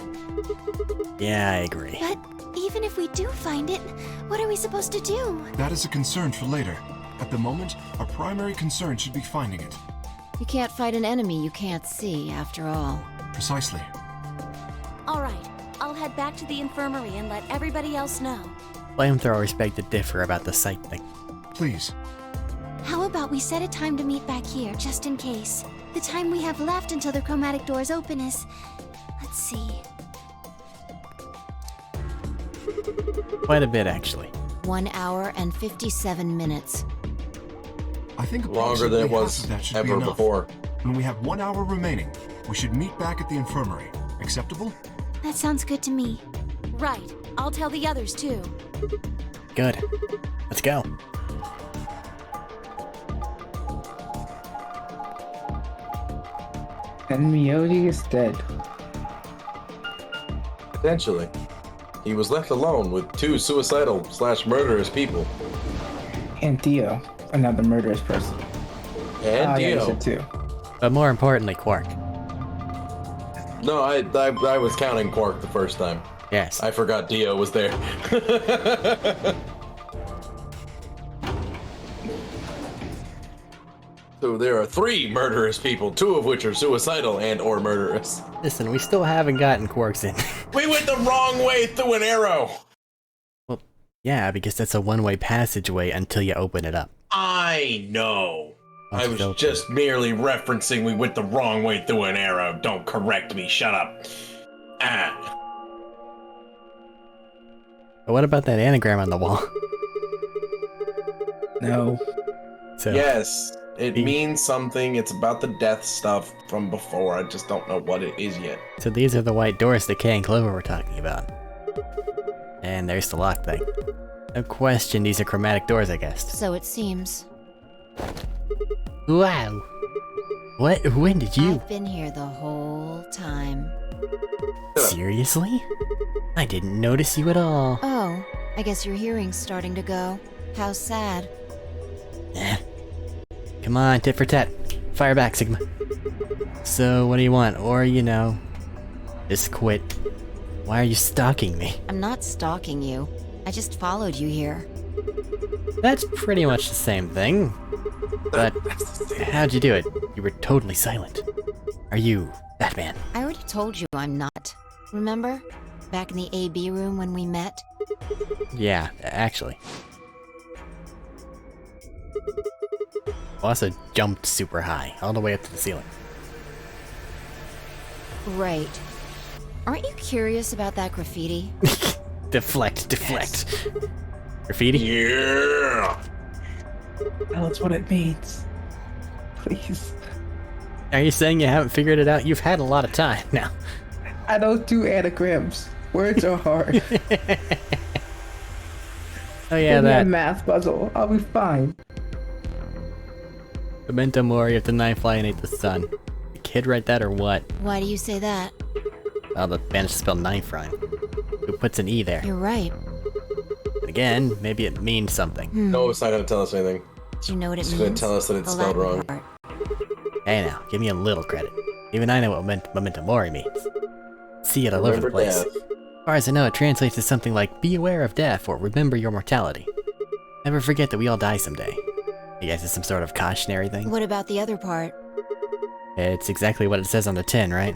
Yeah, I agree. But even if we do find it, what are we supposed to do? That is a concern for later. At the moment, our primary concern should be finding it. You can't fight an enemy you can't see, after all. Precisely. All right, I'll head back to the infirmary and let everybody else know. Flamethrowers beg to differ about the sight thing. Please. How about we set a time to meet back here, just in case? The time we have left until the chromatic doors open is... Let's see... Quite a bit, actually. 1 hour and 57 minutes. I think Longer than it approximately was half of that should ever be enough. before. When we have 1 hour remaining, we should meet back at the infirmary. Acceptable? That sounds good to me. Right, I'll tell the others too. Good. Let's go. And Miyoji is dead. Potentially. He was left alone with 2 suicidal/murderous people. And Dio, another murderous person. And Yeah, you Dio. said 2. But more importantly, Quark. No, I was counting Quark the first time. Yes. I forgot Dio was there. So there are 3 murderous people, 2 of which are suicidal and/or murderous. Listen, we still haven't gotten Quarks in. We went the wrong way through an arrow! Well, yeah, because that's a one-way passageway until you open it up. I know. I was Open. just merely referencing we went the wrong way through an arrow. Don't correct me, shut up. Ah. But what about that anagram on the wall? No. So, Yes, it means something. It's about the death stuff from before. I just don't know what it is yet. So these are the white doors that Kay and Clover were talking about. And there's the lock thing. No question, these are chromatic doors, I guess. So it seems. Wow. What? When did you? I've been here the whole time. Seriously? I didn't notice you at all. Oh, I guess your hearing's starting to go. How sad. Eh. Come on, tit for tat. Fire back, Sigma. So, what do you want? Or, you know, just quit. Why are you stalking me? I'm not stalking you. I just followed you here. That's pretty much the same thing. But how'd you do it? You were totally silent. Are you Batman? I already told you I'm not. Remember? Back in the AB room when we met? Yeah, actually. Also jumped super high, all the way up to the ceiling. Right. Aren't you curious about that graffiti? Deflect. Graffiti? Yeah! Tell us what it means. Please. Are you saying you haven't figured it out? You've had a lot of time now. I don't do anagrams. Words are hard. Oh yeah, Give me a that. math puzzle. I'll be fine. Memento mori if the knife flying ate the sun. The kid write that or what? Why do you say that? Well, the managed to spell knife wrong. Who puts an E there? You're right. And again, maybe it means something. No, it's not gonna tell us anything. Do you know what it It's means? gonna tell us that it's The spelled Latin wrong. part. Hey now, give me a little credit. Even I know what memento mori means. See it all over the Remember place. death. As far as I know, it translates to something like, be aware of death or remember your mortality. Never forget that we all die someday. I guess it's some sort of cautionary thing. What about the other part? It's exactly what it says on the tin, right?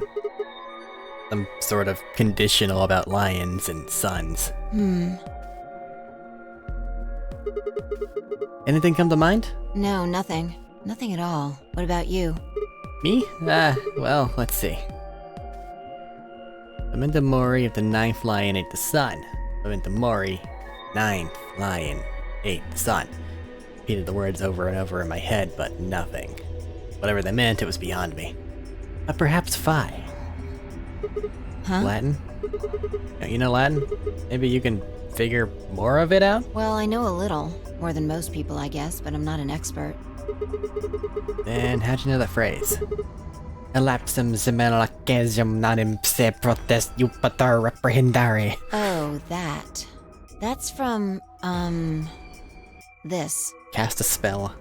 Some sort of conditional about lions and suns. Anything come to mind? No, nothing. Nothing at all. What about you? Me? Well, let's see. Memento mori if the ninth lion ate the sun. Memento mori, ninth lion ate the sun. Repeated the words over and over in my head, but nothing. Whatever they meant, it was beyond me. But perhaps phi. Huh? Latin? Don't you know Latin? Maybe you can figure more of it out? Well, I know a little. More than most people, I guess, but I'm not an expert. Then how'd you know that phrase? Elapsum semelacesium nanim se protest Jupiter reprehendare. Oh, that. That's from, this. Cast a spell.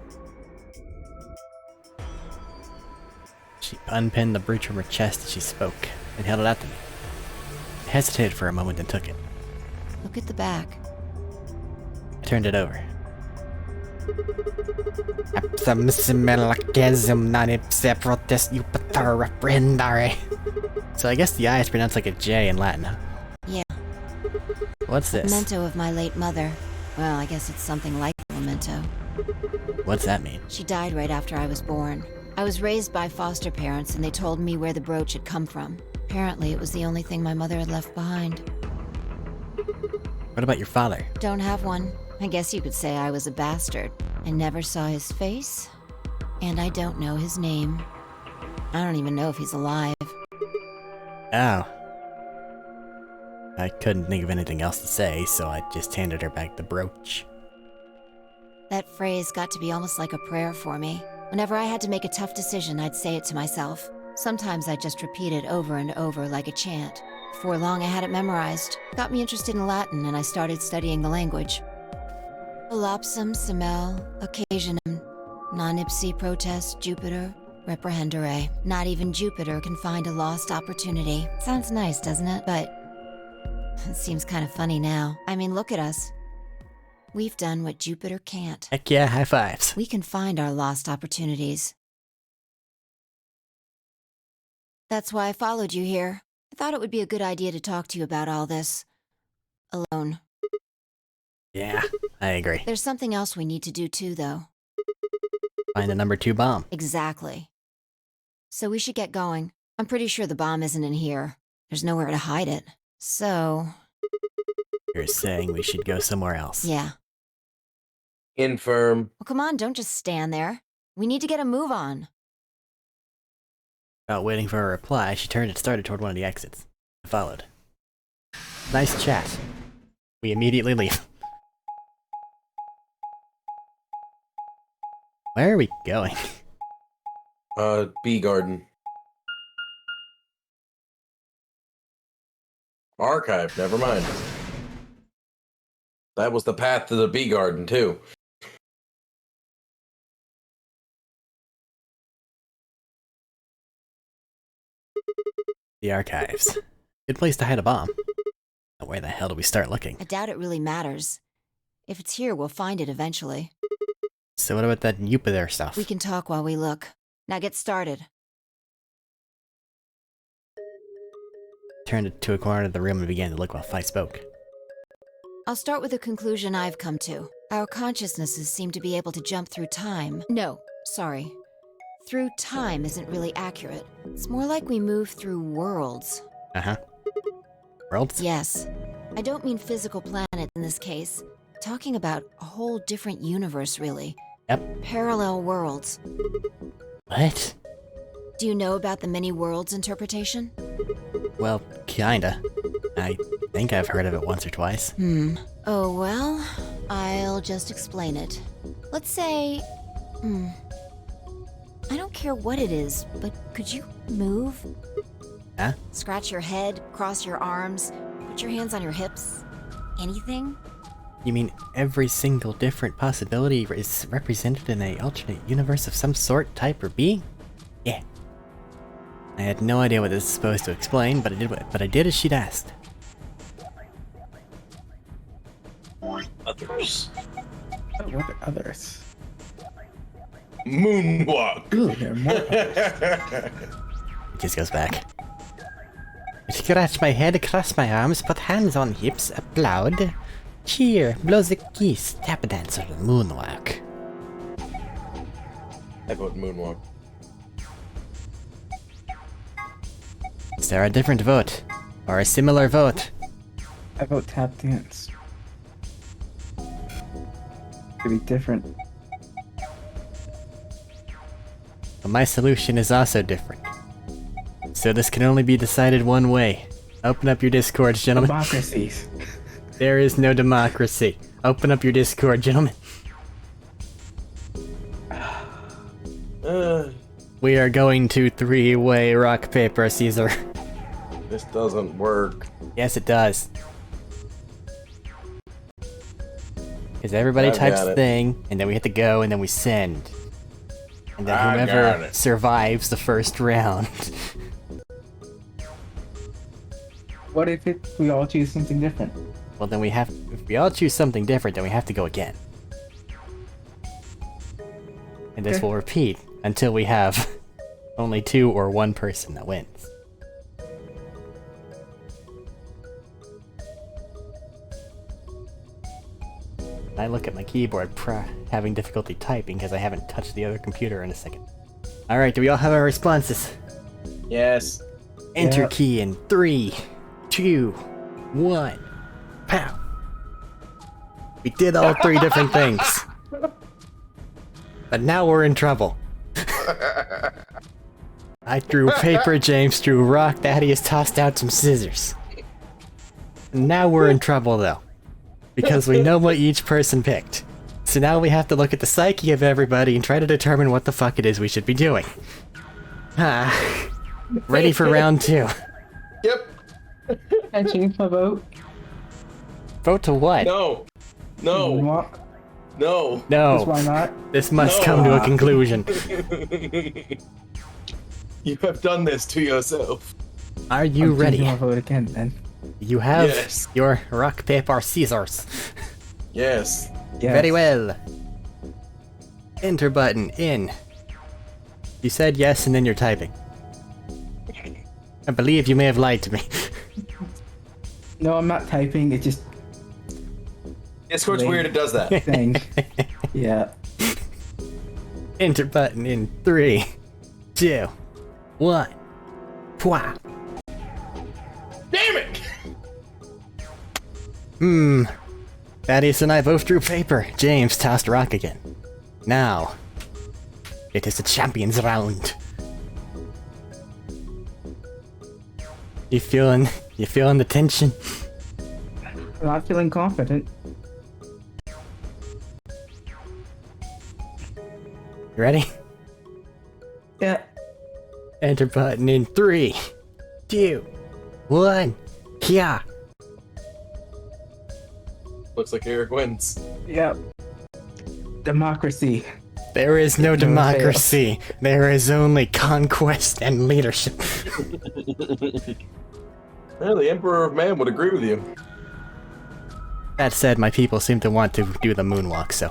She unpinned the brooch from her chest as she spoke, and held it out to me. I hesitated for a moment and took it. Look at the back. I turned it over. Elapsum semelacesium nanim se protest Jupiter reprehendare. So I guess the I is pronounced like a J in Latin, huh? Yeah. What's this? Memento of my late mother. Well, I guess it's something like a memento. What's that mean? She died right after I was born. I was raised by foster parents, and they told me where the brooch had come from. Apparently, it was the only thing my mother had left behind. What about your father? Don't have one. I guess you could say I was a bastard. I never saw his face, and I don't know his name. I don't even know if he's alive. Oh. I couldn't think of anything else to say, so I just handed her back the brooch. That phrase got to be almost like a prayer for me. Whenever I had to make a tough decision, I'd say it to myself. Sometimes I'd just repeat it over and over like a chant. Before long, I had it memorized. Got me interested in Latin, and I started studying the language. Elapsum semel occasionum non ipsi protest Jupiter reprehendere. Not even Jupiter can find a lost opportunity. Sounds nice, doesn't it? But it seems kind of funny now. I mean, look at us. We've done what Jupiter can't. Heck yeah, high fives. We can find our lost opportunities. That's why I followed you here. I thought it would be a good idea to talk to you about all this. Alone. Yeah, I agree. There's something else we need to do too, though. Find the number 2 bomb. Exactly. So we should get going. I'm pretty sure the bomb isn't in here. There's nowhere to hide it. So... You're saying we should go somewhere else. Yeah. Infirm. Well, come on, don't just stand there. We need to get a move on. Without waiting for a reply, she turned and started toward one of the exits. I followed. Nice chat. We immediately leave. Where are we going? Bee garden. Archive, never mind. That was the path to the bee garden, too. The archives. Good place to hide a bomb. Now where the hell do we start looking? I doubt it really matters. If it's here, we'll find it eventually. So what about that Jupiter stuff? We can talk while we look. Now get started. Turned to a corner of the room and began to look while Fi spoke. I'll start with a conclusion I've come to. Our consciousnesses seem to be able to jump through time. No, sorry. Through time isn't really accurate. It's more like we move through worlds. Uh-huh. Worlds? Yes. I don't mean physical planets in this case. Talking about a whole different universe, really. Yep. Parallel worlds. What? Do you know about the many worlds interpretation? Well, kinda. I think I've heard of it once or twice. Oh, well, I'll just explain it. Let's say... I don't care what it is, but could you move? Huh? Scratch your head, cross your arms, put your hands on your hips. Anything? You mean every single different possibility is represented in an alternate universe of some sort, type, or being? Yeah. I had no idea what this is supposed to explain, but I did as she'd asked. Others. What are others? Moonwalk. Ooh, there are more others. It just goes back. I scratch my head, cross my arms, put hands on hips, applaud. Cheer, blow the kiss, tap dance, or moonwalk. I vote moonwalk. Is there a different vote? Or a similar vote? I vote tap dance. Could be different. But my solution is also different. So this can only be decided one way. Open up your Discords, gentlemen. Democracies. There is no democracy. Open up your Discord, gentlemen. We are going to 3-way rock, paper, Caesar. This doesn't work. Yes, it does. Because everybody types the thing, and then we hit the go, and then we send. And then whomever survives the first round. What if we all choose something different? Well, then if we all choose something different, then we have to go again. And this will repeat until we have only 2 or 1 person that wins. I look at my keyboard, having difficulty typing because I haven't touched the other computer in a second. Alright, do we all have our responses? Yes. Enter key in 3, 2, 1. Pow! We did all 3 different things. But now we're in trouble. I threw paper, James threw rock, Thaddeus tossed out some scissors. Now we're in trouble though. Because we know what each person picked. So now we have to look at the psyche of everybody and try to determine what the fuck it is we should be doing. Ready for round 2. Yep. I changed my vote. Vote to what? No. No. Moonwalk. No. No. Just why not? This must No. come to a conclusion. You have done this to yourself. Are you I'm ready? changing my vote again, then. You have Yes. your rock, paper, scissors. Yes. Yes. Very well. Enter button in. You said yes and then you're typing. I believe you may have lied to me. No, I'm not typing. It just Discord's weird, it does that. thing. Yeah. Enter button in 3, 2, 1. Pwah. Damn it! Thaddeus and I both drew paper. James tossed rock again. Now, it is the champions round. You feeling the tension? I'm not feeling confident. You ready? Yeah. Enter button in 3, 2, 1. Yeah. Looks like Arik wins. Yep. Democracy. There is no Never democracy. There is only conquest and leadership. Well, the Emperor of Man would agree with you. That said, my people seem to want to do the moonwalk, so.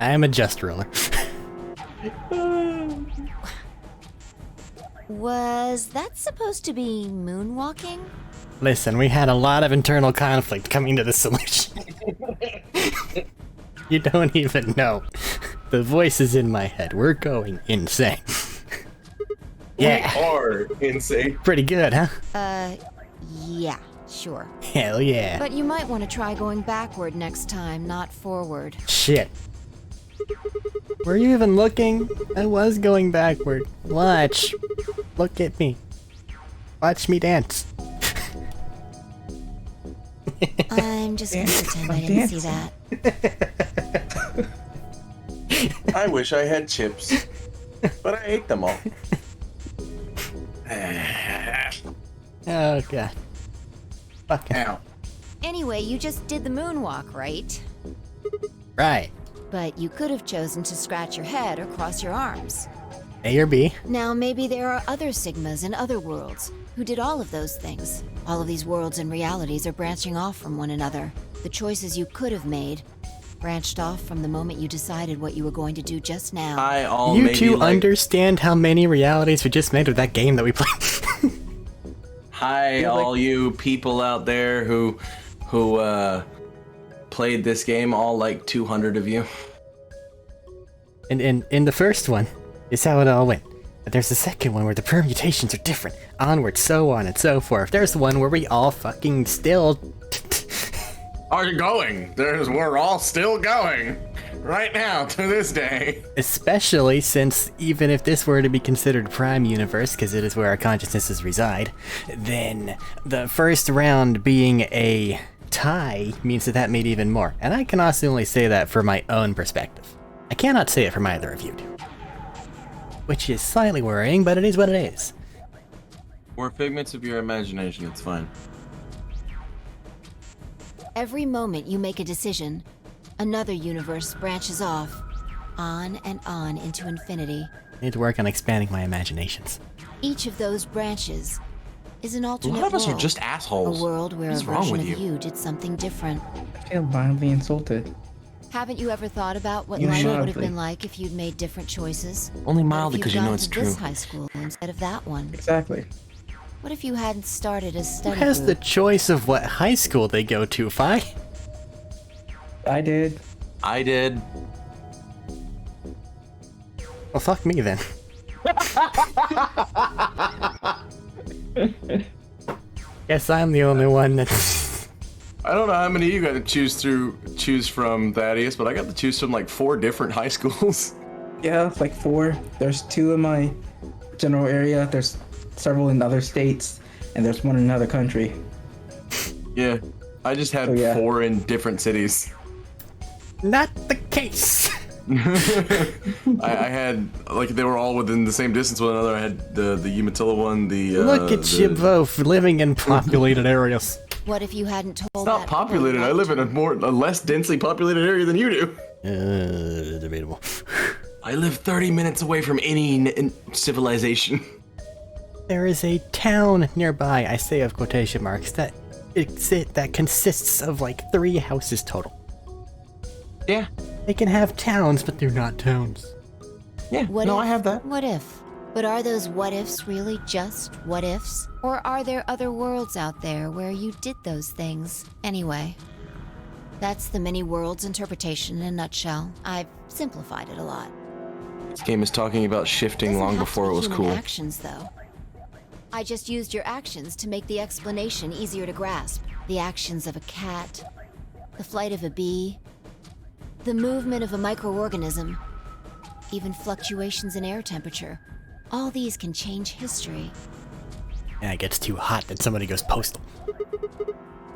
I am a just ruler. Was that supposed to be moonwalking? Listen, we had a lot of internal conflict coming to the solution. You don't even know. The voices in my head, we're going insane. Yeah. We are insane. Pretty good, huh? Yeah, sure. Hell yeah. But you might want to try going backward next time, not forward. Shit. Were you even looking? I was going backward. Watch. Look at me. Watch me dance. I'm just gonna pretend I didn't see that. I wish I had chips, but I ate them all. Oh god. Fucking Ow. Anyway, you just did the moonwalk, right? right. But you could have chosen to scratch your head or cross your arms. A or B? Now, maybe there are other Sigmas in other worlds who did all of those things. All of these worlds and realities are branching off from one another. The choices you could have made branched off from the moment you decided what you were going to do just now. Hi, all. You maybe two like, understand how many realities we just made with that game that we played? Hi, all you people out there who played this game. All like 200 of you. And in the first one, is how it all went. But there's the second one where the permutations are different. Onward, so on and so forth. There's the one where we all fucking still... Are going? We're all still going. Right now, to this day. Especially since even if this were to be considered Prime Universe, because it is where our consciousnesses reside, then the first round being a tie means that made even more. And I can also only say that for my own perspective. I cannot say it from either of you two. Which is slightly worrying, but it is what it is. We're figments of your imagination, it's fine. Every moment you make a decision, another universe branches off, on and on into infinity. I need to work on expanding my imaginations. Each of those branches is an A alternate lot of us are world. just assholes. A world where What's a wrong version with of you? you did something different. I feel violently insulted. Haven't you ever thought about what You life would have mildly. been like if you'd made different choices? Only What mildly if because you'd you know gone it's to true. this high school instead of that one? Exactly. What if you hadn't started a Who study has the group? choice of what high school they go to, Fi? I did. I did. Well, fuck me then. Guess I'm the only one that's... I don't know how many of you got to choose from, Thaddeus, but I got to choose from like 4 different high schools. Yeah, it's like 4. There's 2 in my general area. There's several in other states, and there's 1 in another country. Yeah, I just had Oh, yeah. 4 in different cities. Not the case. I had, like, they were all within the same distance with one another. I had the Umatilla one, Look at you both living in populated areas. What if you hadn't told It's not populated. I live in a less densely populated area than you do. Debatable. I live 30 minutes away from any civilization. There is a town nearby, I say of quotation marks, that consists of like 3 houses total. Yeah. They can have towns, but they're not towns. Yeah, I have that. What if? But are those what ifs really just what ifs? Or are there other worlds out there where you did those things? Anyway, that's the many worlds interpretation in a nutshell. I've simplified it a lot. This game is talking about shifting long before it was cool. Actions, though. I just used your actions to make the explanation easier to grasp. The actions of a cat, the flight of a bee, the movement of a microorganism, even fluctuations in air temperature. All these can change history. Yeah, it gets too hot, then somebody goes postal.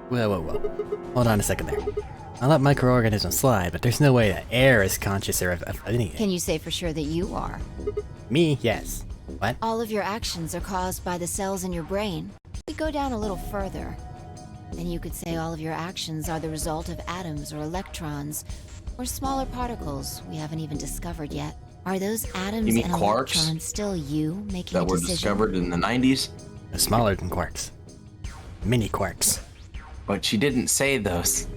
Whoa. Hold on a second there. I'll let microorganisms slide, but there's no way that air is conscious of anything. Can you say for sure that you are? Me, yes. What? All of your actions are caused by the cells in your brain. We go down a little further. Then you could say all of your actions are the result of atoms or electrons, or smaller particles we haven't even discovered yet. Are those atoms and quarks? Electrons still you making that were discovered in the 90s? They're smaller than quarks. Mini quarks. But she didn't say those.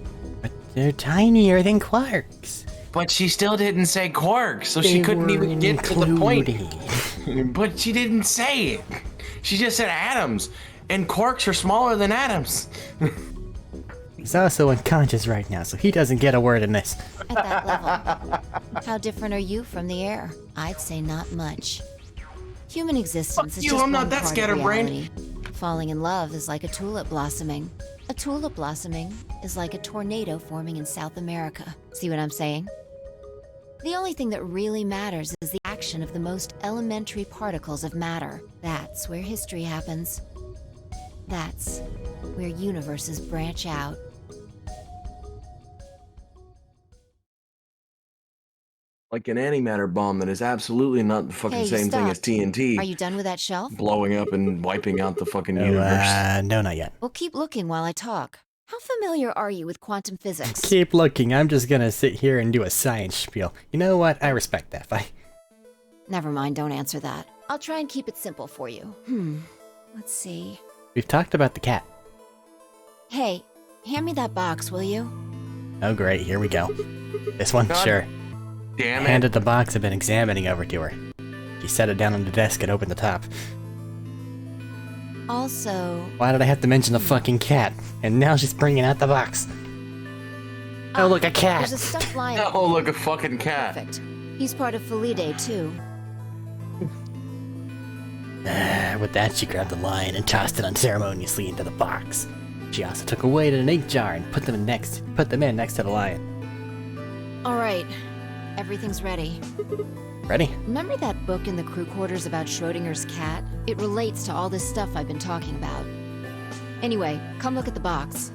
But they're tinier than quarks. But she still didn't say quarks, so she couldn't even get to the point. But she didn't say it. She just said atoms. And quarks are smaller than atoms. He's also unconscious right now, so he doesn't get a word in this. At that level. How different are you from the air? I'd say not much. Human existence is just I'm not one that part of scatterbrained. reality. Falling in love is like a tulip blossoming. A tulip blossoming is like a tornado forming in South America. See what I'm saying? The only thing that really matters is the action of the most elementary particles of matter. That's where history happens. That's where universes branch out. Like an antimatter bomb that is absolutely not the fucking same thing as TNT. Are you done with that shelf? Blowing up and wiping out the fucking universe. No, not yet. Well, keep looking while I talk. How familiar are you with quantum physics? Keep looking. I'm just gonna sit here and do a science spiel. You know what? I respect that. Bye. Never mind, don't answer that. I'll try and keep it simple for you. Let's see. We've talked about the cat. Hey, hand me that box, will you? Oh great, here we go. This one? God Sure. Damn I handed the box I've been examining over to her. She set it down on the desk and opened the top. Also... Why did I have to mention the fucking cat? And now she's bringing out the box. Oh look, a cat! There's a stuffed lion. Oh look, a fucking cat. Perfect. He's part of Felidae, too. With that, she grabbed the lion and tossed it unceremoniously into the box. She also took a weight in an ink jar and put them in next to the lion. Alright, everything's ready. Ready? Remember that book in the crew quarters about Schrodinger's cat? It relates to all this stuff I've been talking about. Anyway, come look at the box.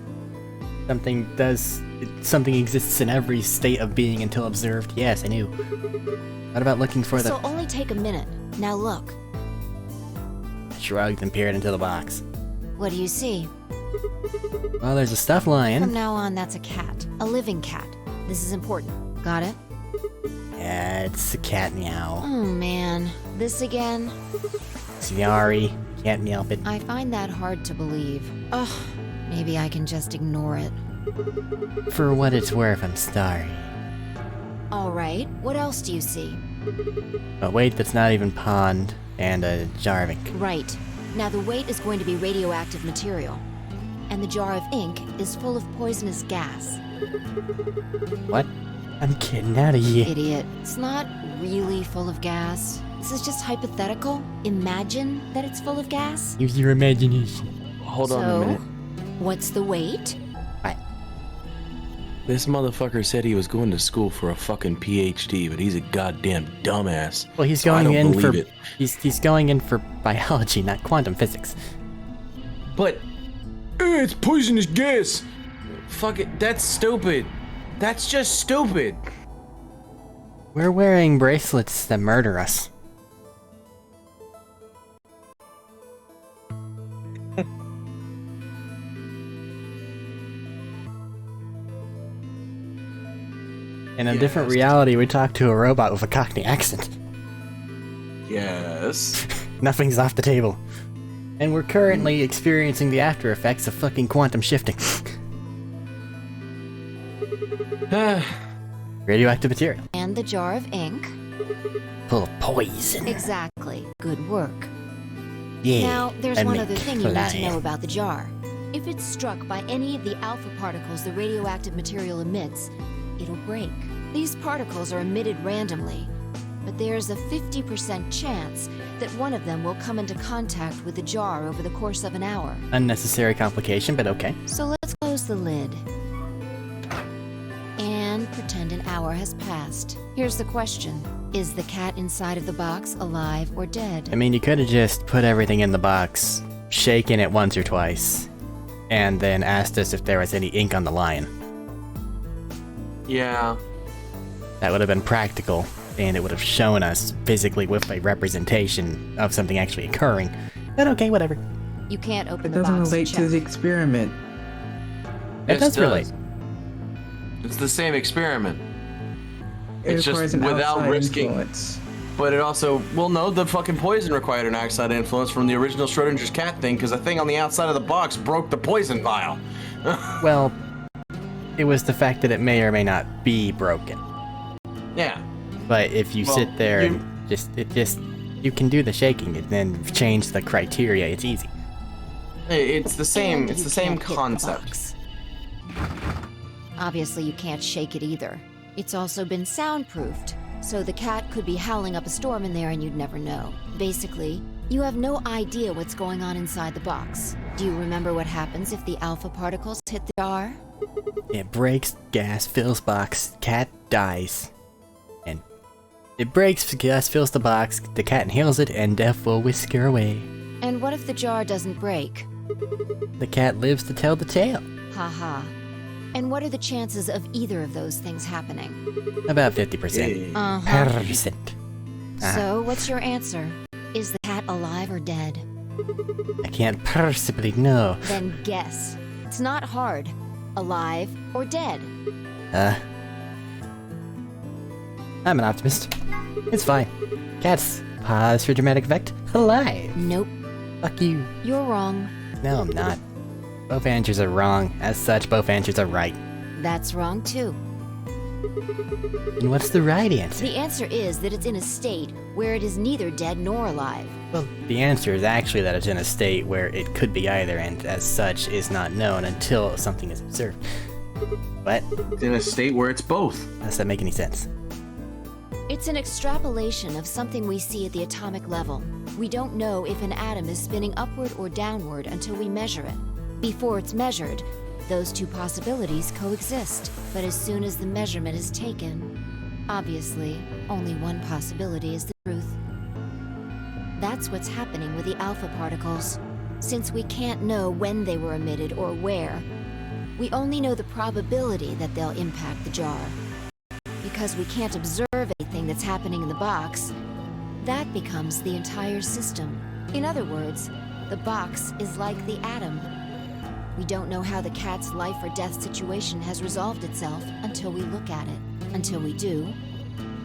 Something exists in every state of being until observed. Yes, I knew. What about looking for This'll only take a minute. Now look. Shrugged and peered into the box. What do you see? Well, there's a stuffed lion. From now on, that's a cat. A living cat. This is important. Got it? Yeah, it's a cat meow. Oh man, this again? Sorry, can't help it. I find that hard to believe. Ugh, maybe I can just ignore it. For what it's worth, I'm sorry. Alright, what else do you see? A weight that's not even pond, and a jar of ink. Right. Now the weight is going to be radioactive material. And the jar of ink is full of poisonous gas. What? I'm kidding out of here. Idiot. It's not really full of gas. This is just hypothetical. Imagine that it's full of gas. Use your imagination. Hold on a minute. What's the weight? What? This motherfucker said he was going to school for a fucking PhD, but he's a goddamn dumbass. Well, he's so going in for it. he's going in for biology, not quantum physics. But it's poisonous gas. Fuck it, that's stupid. That's just stupid. We're wearing bracelets that murder us. In a different reality, we talk to a robot with a Cockney accent. Yes. Nothing's off the table. And we're currently experiencing the after effects of fucking quantum shifting. Radioactive material. And the jar of ink. Full of poison. Exactly. Good work. Yeah. Now, there's and one make other thing you need to fly. know about the jar. If it's struck by any of the alpha particles the radioactive material emits, it'll break. These particles are emitted randomly, but there's a 50% chance that one of them will come into contact with the jar over the course of an hour. Unnecessary complication, but okay. So let's close the lid. And pretend an hour has passed. Here's the question. Is the cat inside of the box alive or dead? I mean, you could have just put everything in the box, shaken it once or twice, and then asked us if there was any ink on the lion. Yeah. That would have been practical, and it would have shown us physically with a representation of something actually occurring. But okay, whatever. You can't open It the doesn't box. relate to the experiment. It does relate. It's the same experiment. It It's requires just an without outside risking. influence. But it also, well, no, the fucking poison required an outside influence from the original Schrodinger's cat thing, because the thing on the outside of the box broke the poison vial. Well, it was the fact that it may or may not be broken. Yeah. But if you Well, sit there you- and you can do the shaking and then change the criteria. It's easy. It's the same. And It's you the same can't hit the concept. box. Obviously, you can't shake it either. It's also been soundproofed, so the cat could be howling up a storm in there and you'd never know. Basically, you have no idea what's going on inside the box. Do you remember what happens if the alpha particles hit the jar? It breaks, gas fills box, cat dies. And it breaks, gas fills the box, the cat inhales it, and death will whisk her away. And what if the jar doesn't break? The cat lives to tell the tale. Haha. And what are the chances of either of those things happening? About 50%. Uh-huh. Percent. So, what's your answer? Is the cat alive or dead? I can't possibly know. Then guess. It's not hard. Alive or dead? I'm an optimist. It's fine. Cats, pause for dramatic effect, alive. Nope. Fuck you. You're wrong. No, I'm not. Both answers are wrong. As such, both answers are right. That's wrong too. And what's the right answer? The answer is that it's in a state where it is neither dead nor alive. Well, the answer is actually that it's in a state where it could be either, and as such is not known until something is observed. What? It's in a state where it's both. Does that make any sense? It's an extrapolation of something we see at the atomic level. We don't know if an atom is spinning upward or downward until we measure it. Before it's measured, those two possibilities coexist. But as soon as the measurement is taken, obviously, only one possibility is the truth. That's what's happening with the alpha particles. Since we can't know when they were emitted or where, we only know the probability that they'll impact the jar. Because we can't observe anything that's happening in the box, that becomes the entire system. In other words, the box is like the atom. We don't know how the cat's life or death situation has resolved itself until we look at it. Until we do,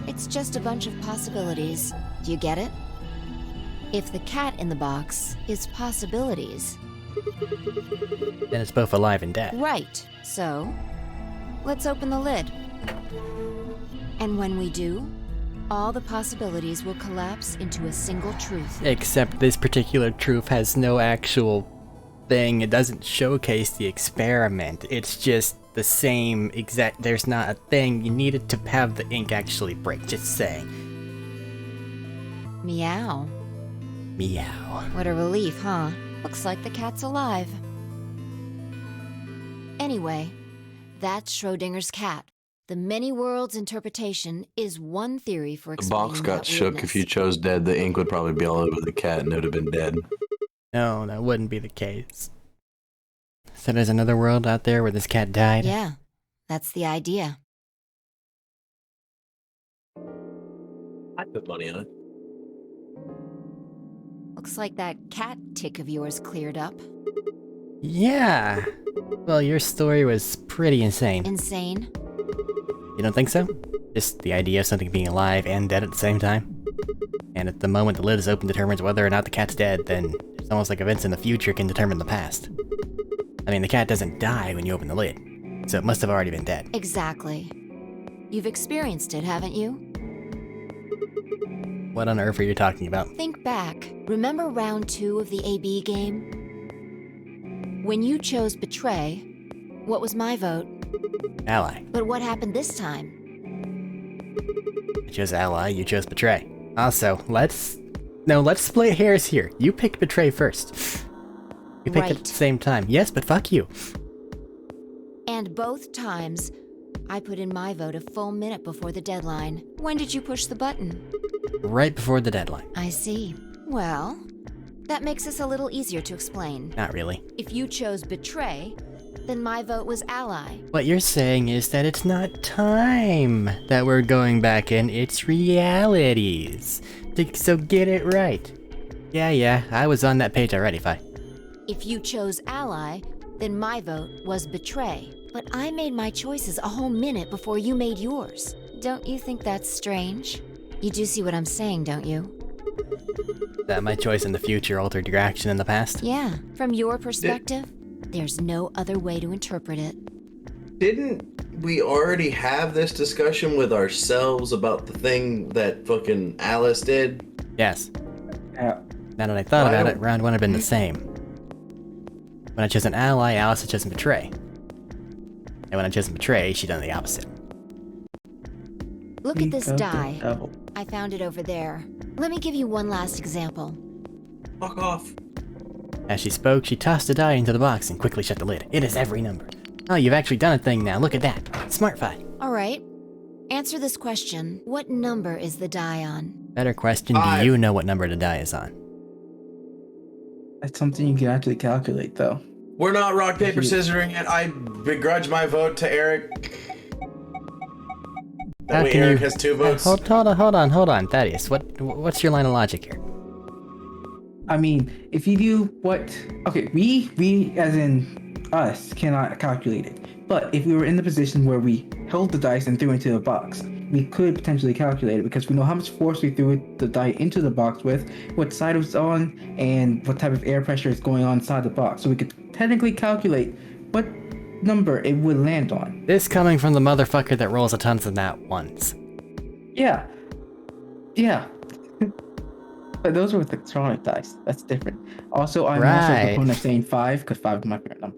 it's just a bunch of possibilities. Do you get it? If the cat in the box is possibilities. Then it's both alive and dead. Right. So, let's open the lid. And when we do, all the possibilities will collapse into a single truth. Except this particular truth has no actual thing. It doesn't showcase the experiment. It's just the same exact. There's not a thing. You needed to have the ink actually break. Just saying. Meow. Meow. What a relief, huh? Looks like the cat's alive. Anyway, that's Schrodinger's cat. The many worlds interpretation is one theory for The explaining box got that shook. weirdness. If you chose dead, the ink would probably be all over the cat and it would have been dead. No, that wouldn't be the case. So there's another world out there where this cat died? Yeah, that's the idea. I put money on it. Looks like that cat tick of yours cleared up. Yeah. Well, your story was pretty insane. Insane? You don't think so? Just the idea of something being alive and dead at the same time? And at the moment the lid is open determines whether or not the cat's dead, then it's almost like events in the future can determine the past. I mean, the cat doesn't die when you open the lid, so it must have already been dead. Exactly. You've experienced it, haven't you? What on earth are you talking about? Think back. Remember round 2 of the AB game? When you chose Betray, what was my vote? Ally. But what happened this time? I chose Ally, you chose Betray. Also, let's split hairs here. You picked Betray first. We picked it at the same time. Yes, but fuck you. And both times, I put in my vote a full minute before the deadline. When did you push the button? Right before the deadline. I see. Well, that makes this a little easier to explain. Not really. If you chose Betray, then my vote was Ally. What you're saying is that it's not time that we're going back in, it's realities. So get it right. Yeah, I was on that page already, Fi. If you chose Ally, then my vote was Betray. But I made my choices a whole minute before you made yours. Don't you think that's strange? You do see what I'm saying, don't you? That my choice in the future altered your action in the past? Yeah, from your perspective, there's no other way to interpret it. Didn't we already have this discussion with ourselves about the thing that fucking Alice did? Yes. Yeah. Now that I thought about it, round 1 had been the same. When I chose an ally, Alice had chosen Betray. And when I chose Betray, she done the opposite. Look at this die. I found it over there. Let me give you one last example. Fuck off. As she spoke, she tossed the die into the box and quickly shut the lid. It is every number. Oh, you've actually done a thing now. Look at that. Smart Fi. Alright. Answer this question. What number is the die on? Better question, do you know what number the die is on? That's something you can actually calculate, though. We're not rock, paper, scissoring it. I begrudge my vote to Arik. That way Arik has 2 votes. Hold on, Thaddeus. What's your line of logic here? I mean, if you do what... Okay, we as in us, cannot calculate it. But if we were in the position where we held the dice and threw it into a box, we could potentially calculate it because we know how much force we threw the die into the box with, what side it was on, and what type of air pressure is going on inside the box. So we could technically calculate what number it would land on. This coming from the motherfucker that rolls a tons of nat ones. Yeah. But those were with electronic dice. That's different. Also, I'm also a proponent of saying 5 because 5 is my favorite number.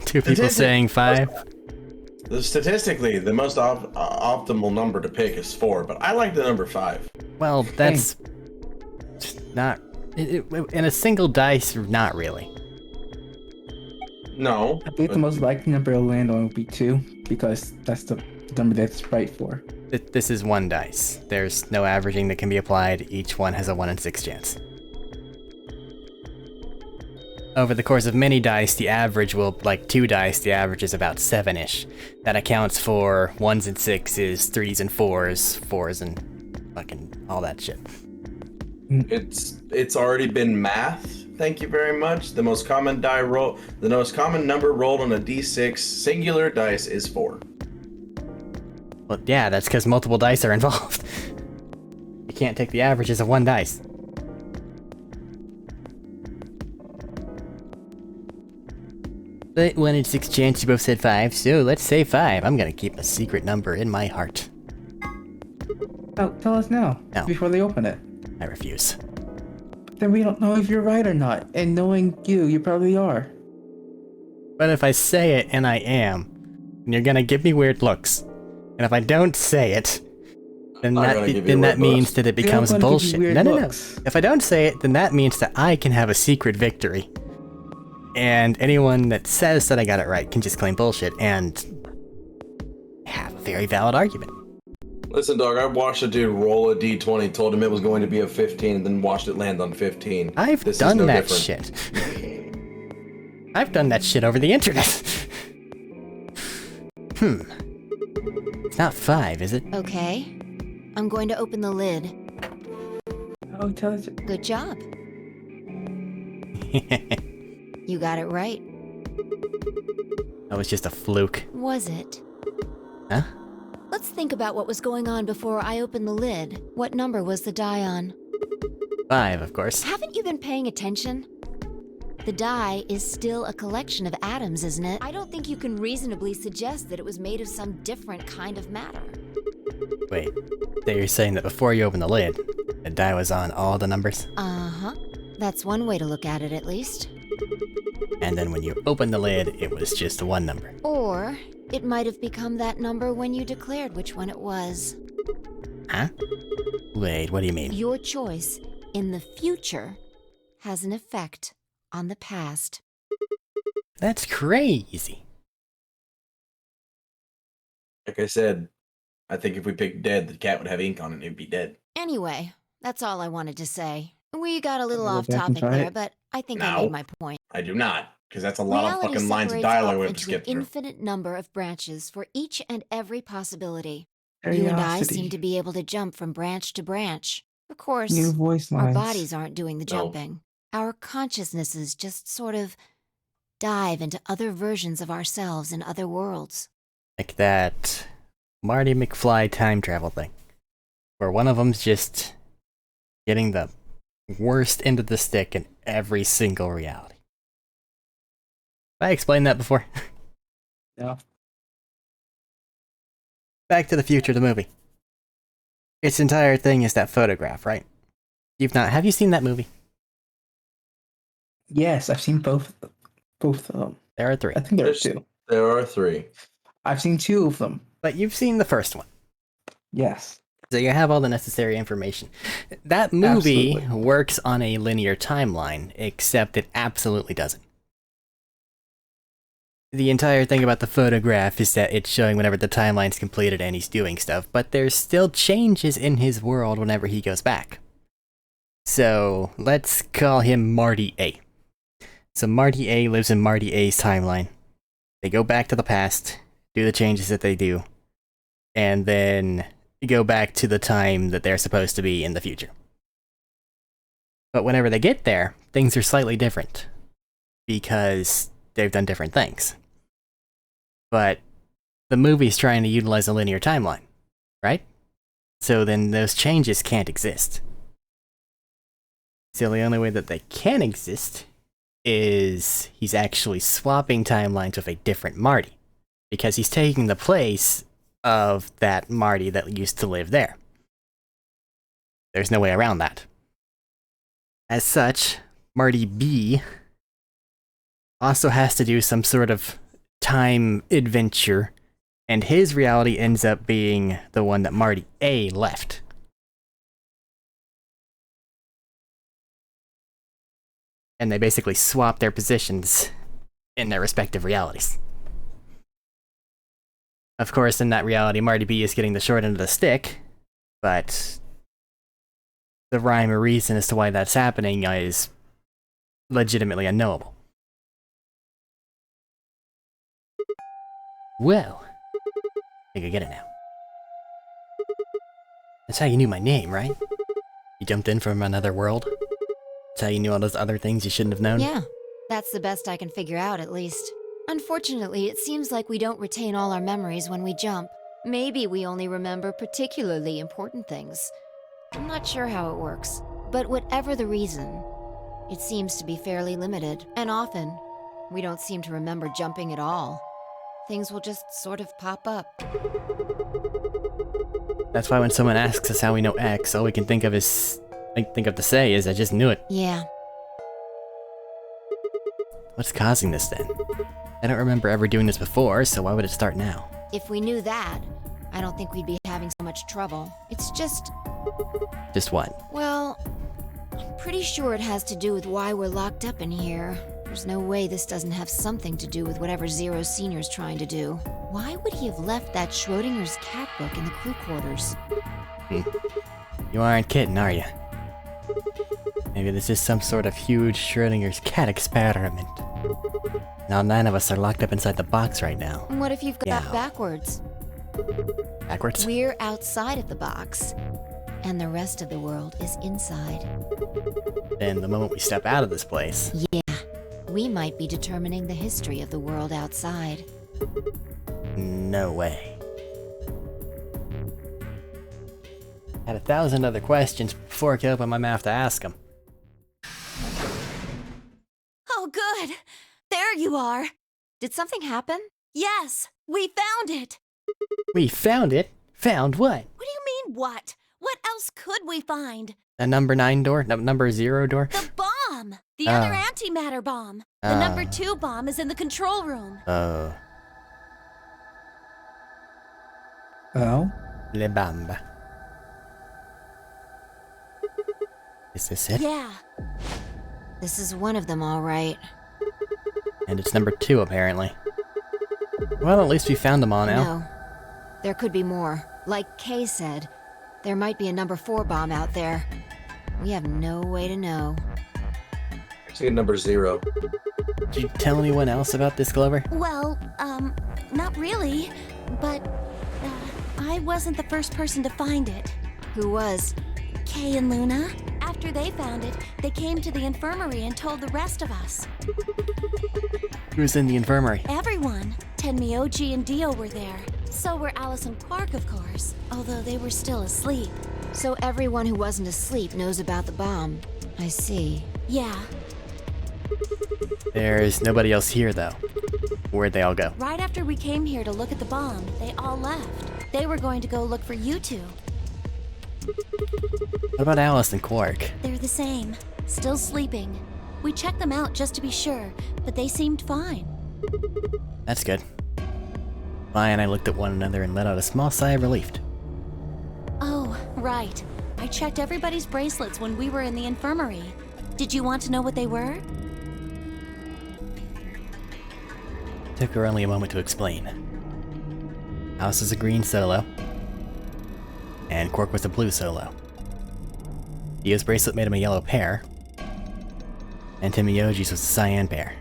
2 people saying 5. Statistically, the most optimal number to pick is 4, but I like the number 5. Well, that's not in a single dice. Not really. No. I believe the most likely number to land on would be 2 because that's the number that's right for. This is 1 dice. There's no averaging that can be applied. Each one has a 1 in 6 chance. Over the course of many dice, the average will, like 2 dice, the average is about 7-ish. That accounts for 1s and 6s, 3s and 4s and fucking all that shit. It's already been math. Thank you very much. The most common number rolled on a D6 singular dice is 4. Well, yeah, that's because multiple dice are involved. You can't take the averages of 1 dice. But 1 in 6 chance, you both said 5, so let's say 5. I'm gonna keep a secret number in my heart. Oh, tell us now. No. Before they open it. I refuse. Then we don't know if you're right or not. And knowing you probably are. But if I say it and I am, then you're gonna give me weird looks. And if I don't say it, then that means that it becomes bullshit. No. If I don't say it, then that means that I can have a secret victory. And anyone that says that I got it right can just claim bullshit and have a very valid argument. Listen, dog, I watched a dude roll a d20, told him it was going to be a 15, and then watched it land on 15. I've done that shit. I've done that shit over the internet. It's not 5, is it? Okay. I'm going to open the lid. Oh, tell us. Good job. You got it right. That was just a fluke. Was it? Huh? Let's think about what was going on before I opened the lid. What number was the die on? 5, of course. Haven't you been paying attention? The die is still a collection of atoms, isn't it? I don't think you can reasonably suggest that it was made of some different kind of matter. Wait, so you're saying that before you opened the lid, the die was on all the numbers? Uh-huh. That's one way to look at it, at least. And then when you opened the lid, it was just one number. Or it might have become that number when you declared which one it was. Huh? Wait, what do you mean? Your choice in the future has an effect on the past. That's crazy. Like I said, I think if we picked dead, the cat would have ink on it and it'd be dead. Anyway, that's all I wanted to say. We got a little Wanna off go back and topic try there, it? but I think I No. made my point. I do not, because that's a lot of Reality fucking lines of separates dialogue off we have to into skip an through. infinite number of branches for each and every possibility. You and I Curiosity. seem to be able to jump from branch to branch. Of course, New voice our lines. bodies aren't doing the No. jumping. Our consciousnesses just sort of dive into other versions of ourselves in other worlds. Like that Marty McFly time travel thing. Where one of them's just getting the worst end of the stick in every single reality. Have I explained that before? Yeah. Back to the Future, the movie. Its entire thing is that photograph, right? Have you seen that movie? Yes, I've seen both of them. There are 3. I think there are 2. There are 3. I've seen 2 of them. But you've seen the first one. Yes. So you have all the necessary information. That movie Absolutely. works on a linear timeline, except it absolutely doesn't. The entire thing about the photograph is that it's showing whenever the timeline's completed and he's doing stuff, but there's still changes in his world whenever he goes back. So let's call him Marty A. So Marty A lives in Marty A's timeline. They go back to the past, do the changes that they do, and then go back to the time that they're supposed to be in the future. But whenever they get there, things are slightly different, because they've done different things. But the movie's trying to utilize a linear timeline, right? So then those changes can't exist. So the only way that they can exist is he's actually swapping timelines with a different Marty, because he's taking the place of that Marty that used to live there. There's no way around that. As such, Marty B also has to do some sort of time adventure, and his reality ends up being the one that Marty A left. And they basically swap their positions in their respective realities. Of course, in that reality, Marty B is getting the short end of the stick, but the rhyme or reason as to why that's happening is legitimately unknowable. Well, I think I get it now. That's how you knew my name, right? You jumped in from another world? That's how you knew all those other things you shouldn't have known? Yeah, that's the best I can figure out, at least. Unfortunately, it seems like we don't retain all our memories when we jump. Maybe we only remember particularly important things. I'm not sure how it works, but whatever the reason, it seems to be fairly limited. And often, we don't seem to remember jumping at all. Things will just sort of pop up. That's why when someone asks us how we know X, all we can think of to say is, I just knew it. Yeah. What's causing this then? I don't remember ever doing this before, so why would it start now? If we knew that, I don't think we'd be having so much trouble. It's just... Just what? Well, I'm pretty sure it has to do with why we're locked up in here. There's no way this doesn't have something to do with whatever Zero Senior's trying to do. Why would he have left that Schrodinger's cat book in the crew quarters? You aren't kidding, are you? Maybe this is some sort of huge Schrodinger's cat experiment. Now 9 of us are locked up inside the box right now. And what if you've got Yeah. backwards? Backwards? We're outside of the box, and the rest of the world is inside. Then the moment we step out of this place... Yeah, we might be determining the history of the world outside. No way. Had 1,000 other questions before I could open my mouth to ask them. Oh, good. There you are. Did something happen? Yes, we found it. We found it? Found what? What do you mean, what? What else could we find? A number 9 door? No, number 0 door? The bomb! The other antimatter bomb. The number 2 bomb is in the control room. Oh? Le Bamba. Is this it? Yeah. This is one of them, all right. And it's number 2, apparently. Well, at least we found them all now. No. There could be more. Like Kay said, there might be a number 4 bomb out there. We have no way to know. Actually, number 0. Did you tell anyone else about this, Clover? Well, not really. But, I wasn't the first person to find it. Who was? Kay and Luna. After they found it, they came to the infirmary and told the rest of us. Who's in the infirmary? Everyone. Tenmi, OG, and Dio were there. So were Alice and Quark, of course, although they were still asleep. So everyone who wasn't asleep knows about the bomb. I see. Yeah. There's nobody else here, though. Where'd they all go? Right after we came here to look at the bomb, they all left. They were going to go look for you two. What about Alice and Quark? They're the same. Still sleeping. We checked them out just to be sure, but they seemed fine. That's good. Maya and I looked at one another and let out a small sigh of relief. Oh, right. I checked everybody's bracelets when we were in the infirmary. Did you want to know what they were? Took her only a moment to explain. Alice was a green solo, and Quark was a blue solo. Dio's bracelet made him a yellow pair, and Timioji's was a cyan pair.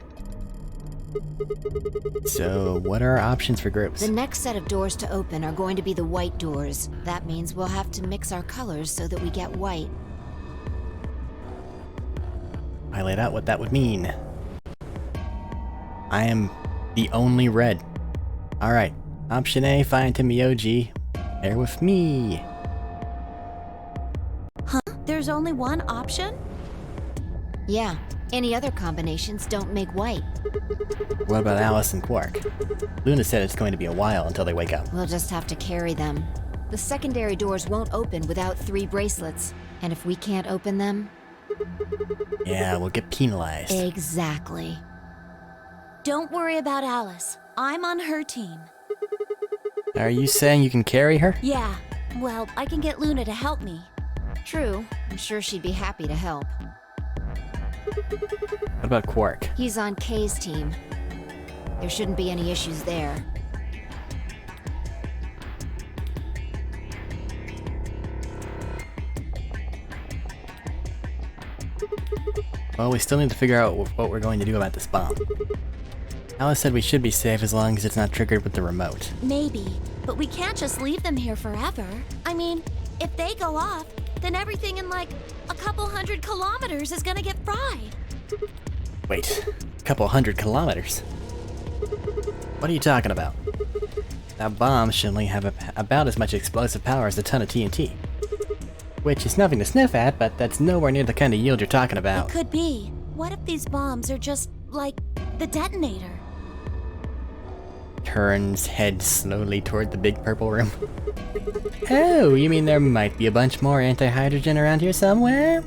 So, what are our options for groups? The next set of doors to open are going to be the white doors. That means we'll have to mix our colors so that we get white. I laid out what that would mean. I am the only red. Alright, option A, find Timioji. They're with me. Huh? There's only one option? Yeah, any other combinations don't make white. What about Alice and Quark? Luna said it's going to be a while until they wake up. We'll just have to carry them. The secondary doors won't open without 3 bracelets. And if we can't open them... Yeah, we'll get penalized. Exactly. Don't worry about Alice. I'm on her team. Are you saying you can carry her? Yeah. Well, I can get Luna to help me. True. I'm sure she'd be happy to help. What about Quark? He's on Kay's team. There shouldn't be any issues there. Well, we still need to figure out what we're going to do about this bomb. Alice said we should be safe as long as it's not triggered with the remote. Maybe, but we can't just leave them here forever. I mean, if they go off, then everything in like a couple 100 kilometers is gonna get fried. Wait, a couple 100 kilometers? What are you talking about? That bomb should only have about as much explosive power as a ton of TNT. Which is nothing to sniff at, but that's nowhere near the kind of yield you're talking about. It could be. What if these bombs are just, like, the detonator? Turns head slowly toward the big purple room. Oh, you mean there might be a bunch more anti-hydrogen around here somewhere?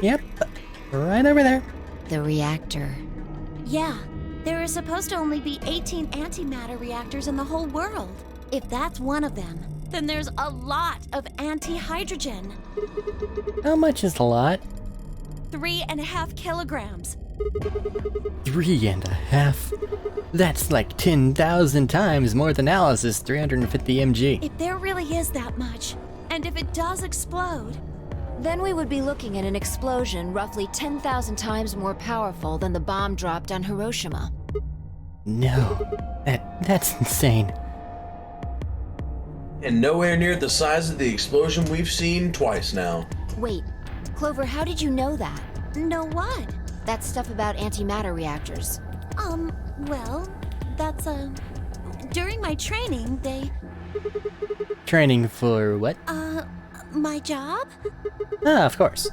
Yep, right over there. The reactor. Yeah, there is supposed to only be 18 antimatter reactors in the whole world. If that's one of them, then there's a lot of anti-hydrogen. How much is a lot? 3.5 kilograms. 3.5? That's like 10,000 times more than Alice's 350 mg. If there really is that much, and if it does explode... Then we would be looking at an explosion roughly 10,000 times more powerful than the bomb dropped on Hiroshima. No, that's insane. And nowhere near the size of the explosion we've seen twice now. Wait, Clover, how did you know that? Know what? That stuff about antimatter reactors. Well, that's, during my training, they... Training for what? My job? Ah, of course.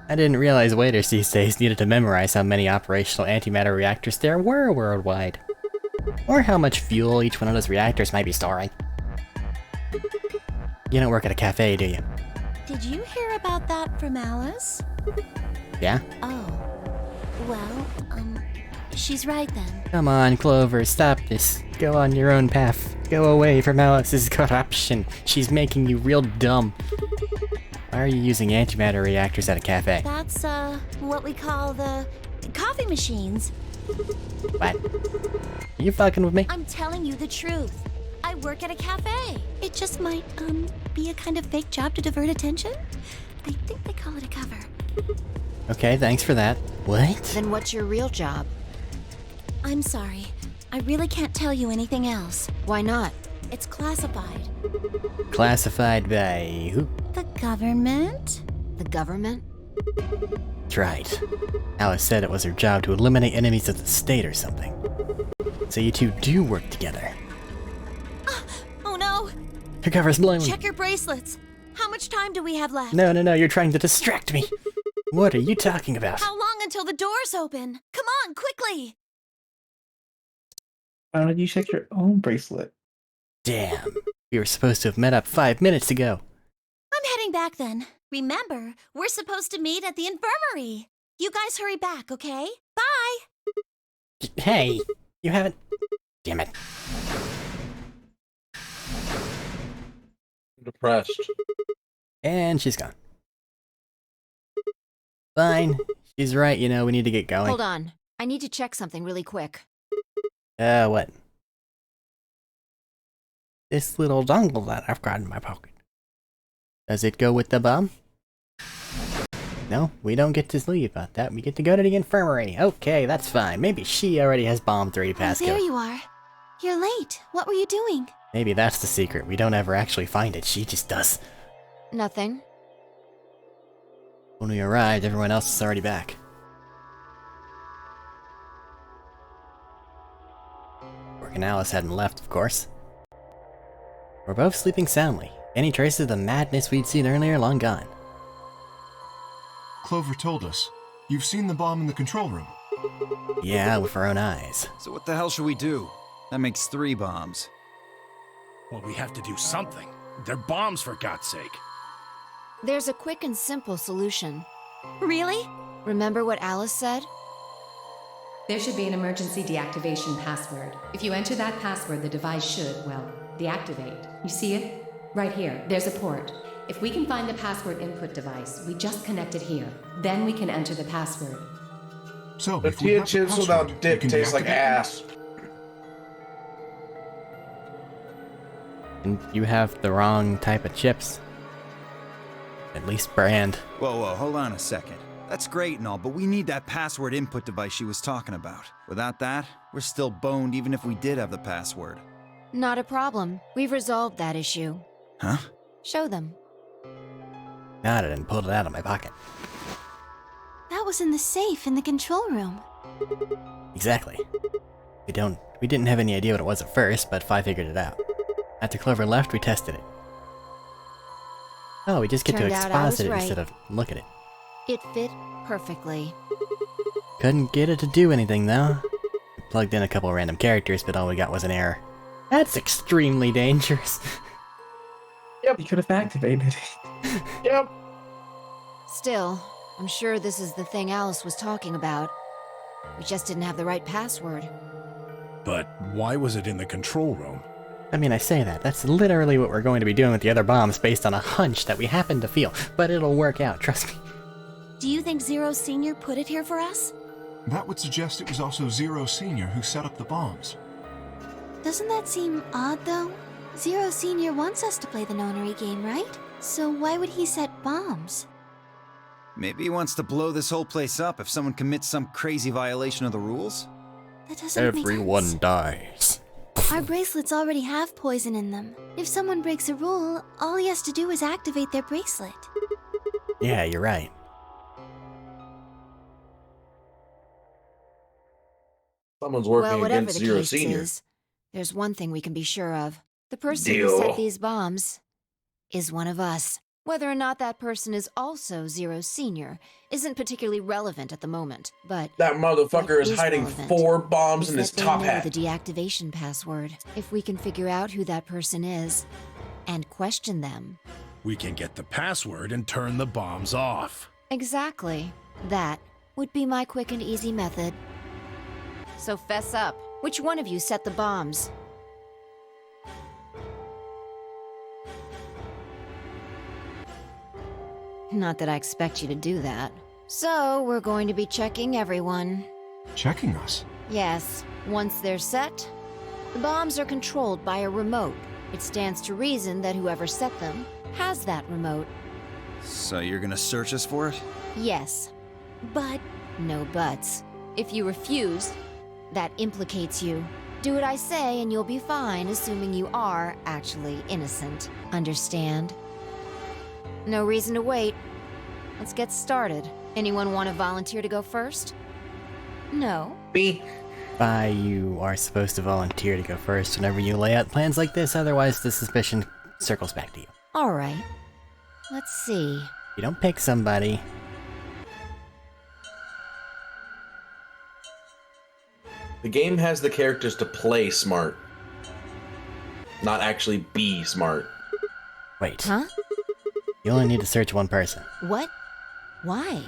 I didn't realize waiters these days needed to memorize how many operational antimatter reactors there were worldwide. Or how much fuel each one of those reactors might be storing. You don't work at a cafe, do you? Did you hear about that from Alice? Yeah? Oh. Well, she's right then. Come on, Clover, stop this. Go on your own path. Go away from Alice's corruption. She's making you real dumb. Why are you using antimatter reactors at a cafe? That's, what we call the coffee machines. What? Are you fucking with me? I'm telling you the truth. I work at a cafe. It just might, be a kind of fake job to divert attention. I think they call it a cover. Okay, thanks for that. What? Then what's your real job? I'm sorry. I really can't tell you anything else. Why not? It's classified. Classified by who? The government? The government? That's right. Alice said it was her job to eliminate enemies of the state or something. So you two do work together. Oh no! Your cover's blown. Check your bracelets. How much time do we have left? No, you're trying to distract me. What are you talking about? How long until the doors open? Come on, quickly! Why don't you check your own bracelet? Damn. We were supposed to have met up 5 minutes ago. I'm heading back then. Remember, we're supposed to meet at the infirmary. You guys hurry back, okay? Bye! Hey, you haven't... Damn it. Depressed. And she's gone. Fine. She's right, you know, we need to get going. Hold on. I need to check something really quick. What? This little dongle that I've got in my pocket. Does it go with the bomb? No, we don't get to leave about that. We get to go to the infirmary. Okay, that's fine. Maybe she already has bomb 3 Oh, there you are. You're late. What were you doing? Maybe that's the secret. We don't ever actually find it. She just does. Nothing. When we arrived, everyone else is already back. Brooke and Alice hadn't left, of course. We're both sleeping soundly. Any traces of the madness we'd seen earlier long gone. Clover told us. You've seen the bomb in the control room. Yeah, with our own eyes. So what the hell should we do? That makes 3 bombs. Well, we have to do something. They're bombs, for God's sake. There's a quick and simple solution. Really? Remember what Alice said? There should be an emergency deactivation password. If you enter that password, the device should, well, deactivate. You see it? Right here. There's a port. If we can find the password input device, we just connect it here. Then we can enter the password. So, The if we have the chips password, without dip we can taste like deactivate ass. And you have the wrong type of chips. At least brand. Whoa, hold on a second. That's great and all, but we need that password input device she was talking about. Without that, we're still boned even if we did have the password. Not a problem. We've resolved that issue. Huh? Show them. Nodded and pulled it out of my pocket. That was in the safe in the control room. Exactly. We didn't have any idea what it was at first, but Fi figured it out. After Clover left, we tested it. Oh, we just get Turned to out I was exposit it right. instead of look at it. It fit perfectly. Couldn't get it to do anything, though. We plugged in a couple random characters, but all we got was an error. That's extremely dangerous. Yep. You could have activated it. Yep. Still, I'm sure this is the thing Alice was talking about. We just didn't have the right password. But why was it in the control room? I mean, I say that. That's literally what we're going to be doing with the other bombs based on a hunch that we happen to feel. But it'll work out, trust me. Do you think Zero Senior put it here for us? That would suggest it was also Zero Senior who set up the bombs. Doesn't that seem odd, though? Zero Senior wants us to play the nonary game, right? So why would he set bombs? Maybe he wants to blow this whole place up if someone commits some crazy violation of the rules? That doesn't make sense. dies. Our bracelets already have poison in them. If someone breaks a rule, all he has to do is activate their bracelet. Yeah, you're right. Someone's working Well, whatever against the Zero case Senior. is, there's one thing we can be sure of. The person who Deal. set these bombs is one of us. Whether or not that person is also Zero Senior isn't particularly relevant at the moment, but That motherfucker what is hiding relevant 4 bombs is in his that they top know hat. the deactivation password. If we can figure out who that person is and question them. We can get the password and turn the bombs off. Exactly. That would be my quick and easy method. So fess up. Which one of you set the bombs? Not that I expect you to do that. So, we're going to be checking everyone. Checking us? Yes, once they're set, the bombs are controlled by a remote. It stands to reason that whoever set them has that remote. So you're gonna search us for it? Yes. But no buts. If you refuse, that implicates you. Do what I say and you'll be fine, assuming you are actually innocent. Understand? No reason to wait. Let's get started. Anyone want to volunteer to go first? No? Me? You are supposed to volunteer to go first whenever you lay out plans like this, otherwise the suspicion circles back to you. Alright. Let's see. You don't pick somebody. The game has the characters to play smart, not actually be smart. Wait. Huh? You only need to search one person. What? Why?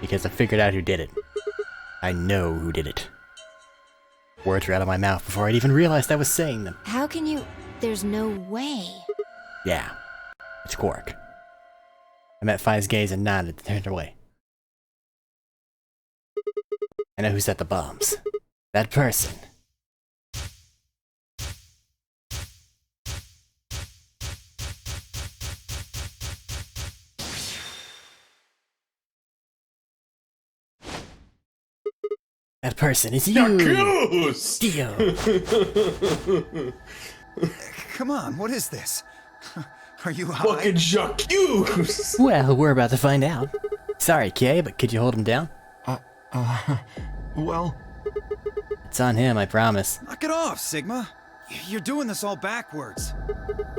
Because I figured out who did it. I know who did it. Words were out of my mouth before I'd even realized I was saying them. How can you... There's no way. Yeah. It's Quark. I met Fi's gaze and nodded and turned away. I know who set the bombs. That person. That person is you! Yakuza! Dio! Come on, what is this? Are you high? Fucking Yakuza! Well, we're about to find out. Sorry, Kay, but could you hold him down? Well... It's on him, I promise. Knock it off, Sigma. You're doing this all backwards.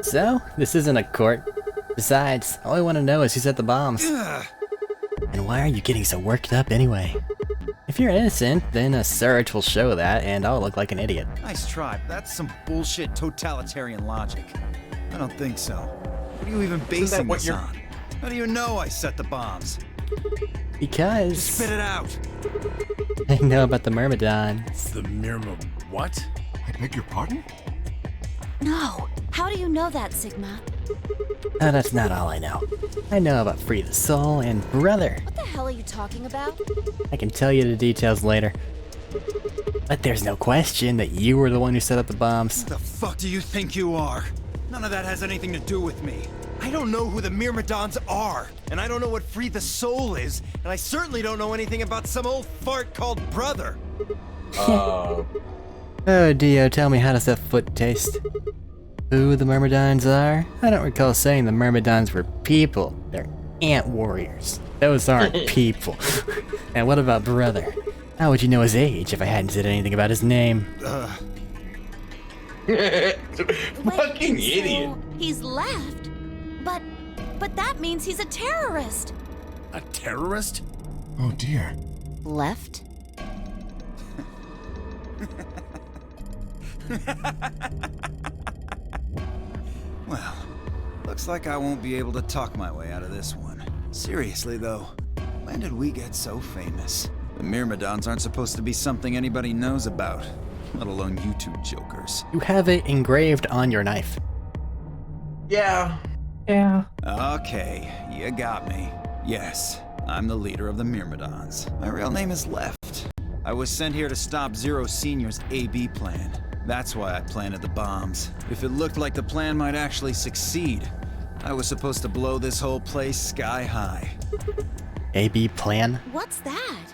So, this isn't a court. Besides, all I want to know is who set the bombs. Ugh. And why are you getting so worked up anyway? If you're innocent, then a search will show that, and I'll look like an idiot. Nice try, but that's some bullshit totalitarian logic. I don't think so. What are you even basing this on? How do you know I set the bombs? Because... Just spit it out! I know about the Myrmidons. The what? I beg your pardon? No. How do you know that, Sigma? Oh, that's not all I know. I know about Free the Soul and Brother. What the hell are you talking about? I can tell you the details later. But there's no question that you were the one who set up the bombs. Who the fuck do you think you are? None of that has anything to do with me. I don't know who the Myrmidons are, and I don't know what Free the Soul is, and I certainly don't know anything about some old fart called Brother. Oh, Dio, tell me, how does that foot taste? Who the Myrmidons are? I don't recall saying the Myrmidons were people. They're ant warriors. Those aren't people. And what about Brother? How would you know his age if I hadn't said anything about his name? Fucking idiot. So he's left. But that means he's a terrorist. A terrorist? Oh dear. Left? Well, looks like I won't be able to talk my way out of this one. Seriously though, when did we get so famous? The Myrmidons aren't supposed to be something anybody knows about, let alone you two jokers. You have it engraved on your knife. Yeah. Yeah. Okay, you got me. Yes, I'm the leader of the Myrmidons. My real name is Left. I was sent here to stop Zero Senior's AB plan. That's why I planted the bombs. If it looked like the plan might actually succeed, I was supposed to blow this whole place sky high. AB plan? What's that?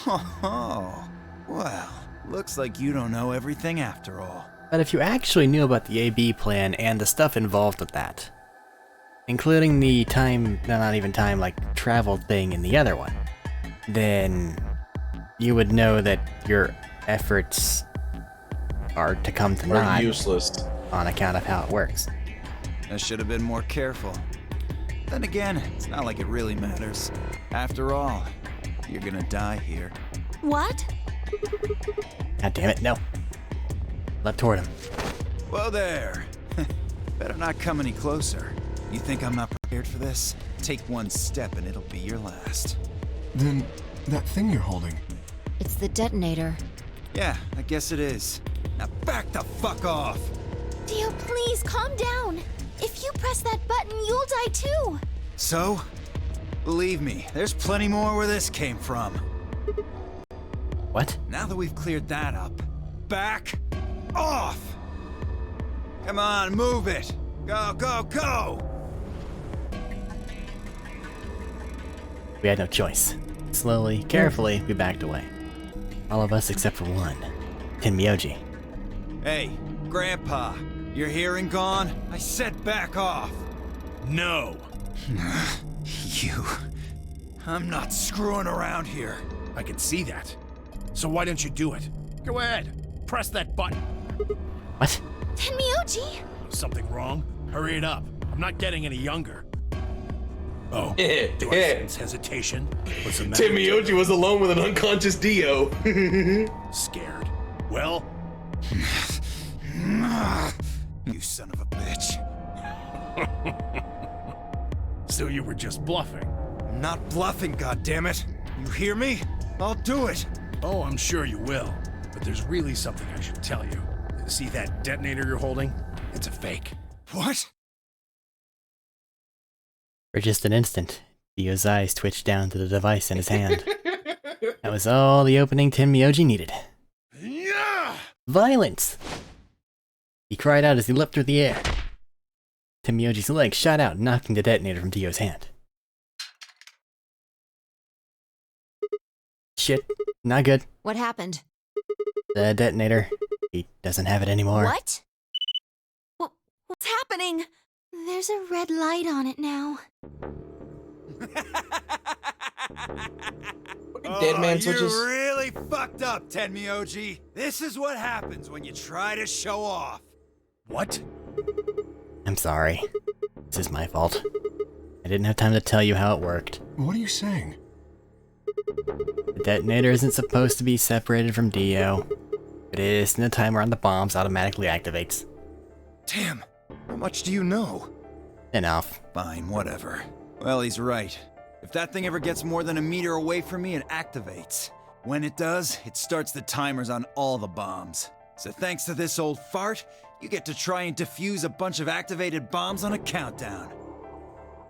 Oh, well, looks like you don't know everything after all. But if you actually knew about the AB plan and the stuff involved with that, including the time, no, not even time, like travel thing in the other one, then you would know that your efforts are to come to naught useless on account of how it works. I should have been more careful. Then again, it's not like it really matters. After all, you're gonna die here. What? God damn it, no. Left toward him. Whoa there. Better not come any closer. You think I'm not prepared for this? Take one step and it'll be your last. Then, that thing you're holding. It's the detonator. Yeah, I guess it is. Now back the fuck off! Dio, please calm down. If you press that button, you'll die too. So? Believe me, there's plenty more where this came from. What? Now that we've cleared that up, back off! Come on, move it! Go, go, go! We had no choice. Slowly, carefully, we backed away. All of us except for one. Tenmyoji. Hey, Grandpa, your hearing gone? I said back off! No! You... I'm not screwing around here. I can see that. So why don't you do it? Go ahead. Press that button. What? Tenmyoji! Something wrong? Hurry it up. I'm not getting any younger. Oh, do I sense hesitation? What's the matter? Tenmyoji was alone with an unconscious Dio. Scared. Well? You son of a bitch. So you were just bluffing? I'm not bluffing, goddammit. You hear me? I'll do it. Oh, I'm sure you will. But there's really something I should tell you. See that detonator you're holding? It's a fake. What? For just an instant, Dio's eyes twitched down to the device in his hand. That was all the opening Tenmyoji needed. Yeah! Violence! He cried out as he leapt through the air. Tenmyoji's leg shot out, knocking the detonator from Dio's hand. Shit, not good. What happened? The detonator. He doesn't have it anymore. What? What's happening? There's a red light on it now. Dead man switches. You really fucked up, Tenmyoji. This is what happens when you try to show off. What? I'm sorry. This is my fault. I didn't have time to tell you how it worked. What are you saying? The detonator isn't supposed to be separated from Dio. It is, and the timer on the bombs automatically activates. Damn, how much do you know? Enough. Fine, whatever. Well, he's right. If that thing ever gets more than a meter away from me, it activates. When it does, it starts the timers on all the bombs. So thanks to this old fart, you get to try and defuse a bunch of activated bombs on a countdown.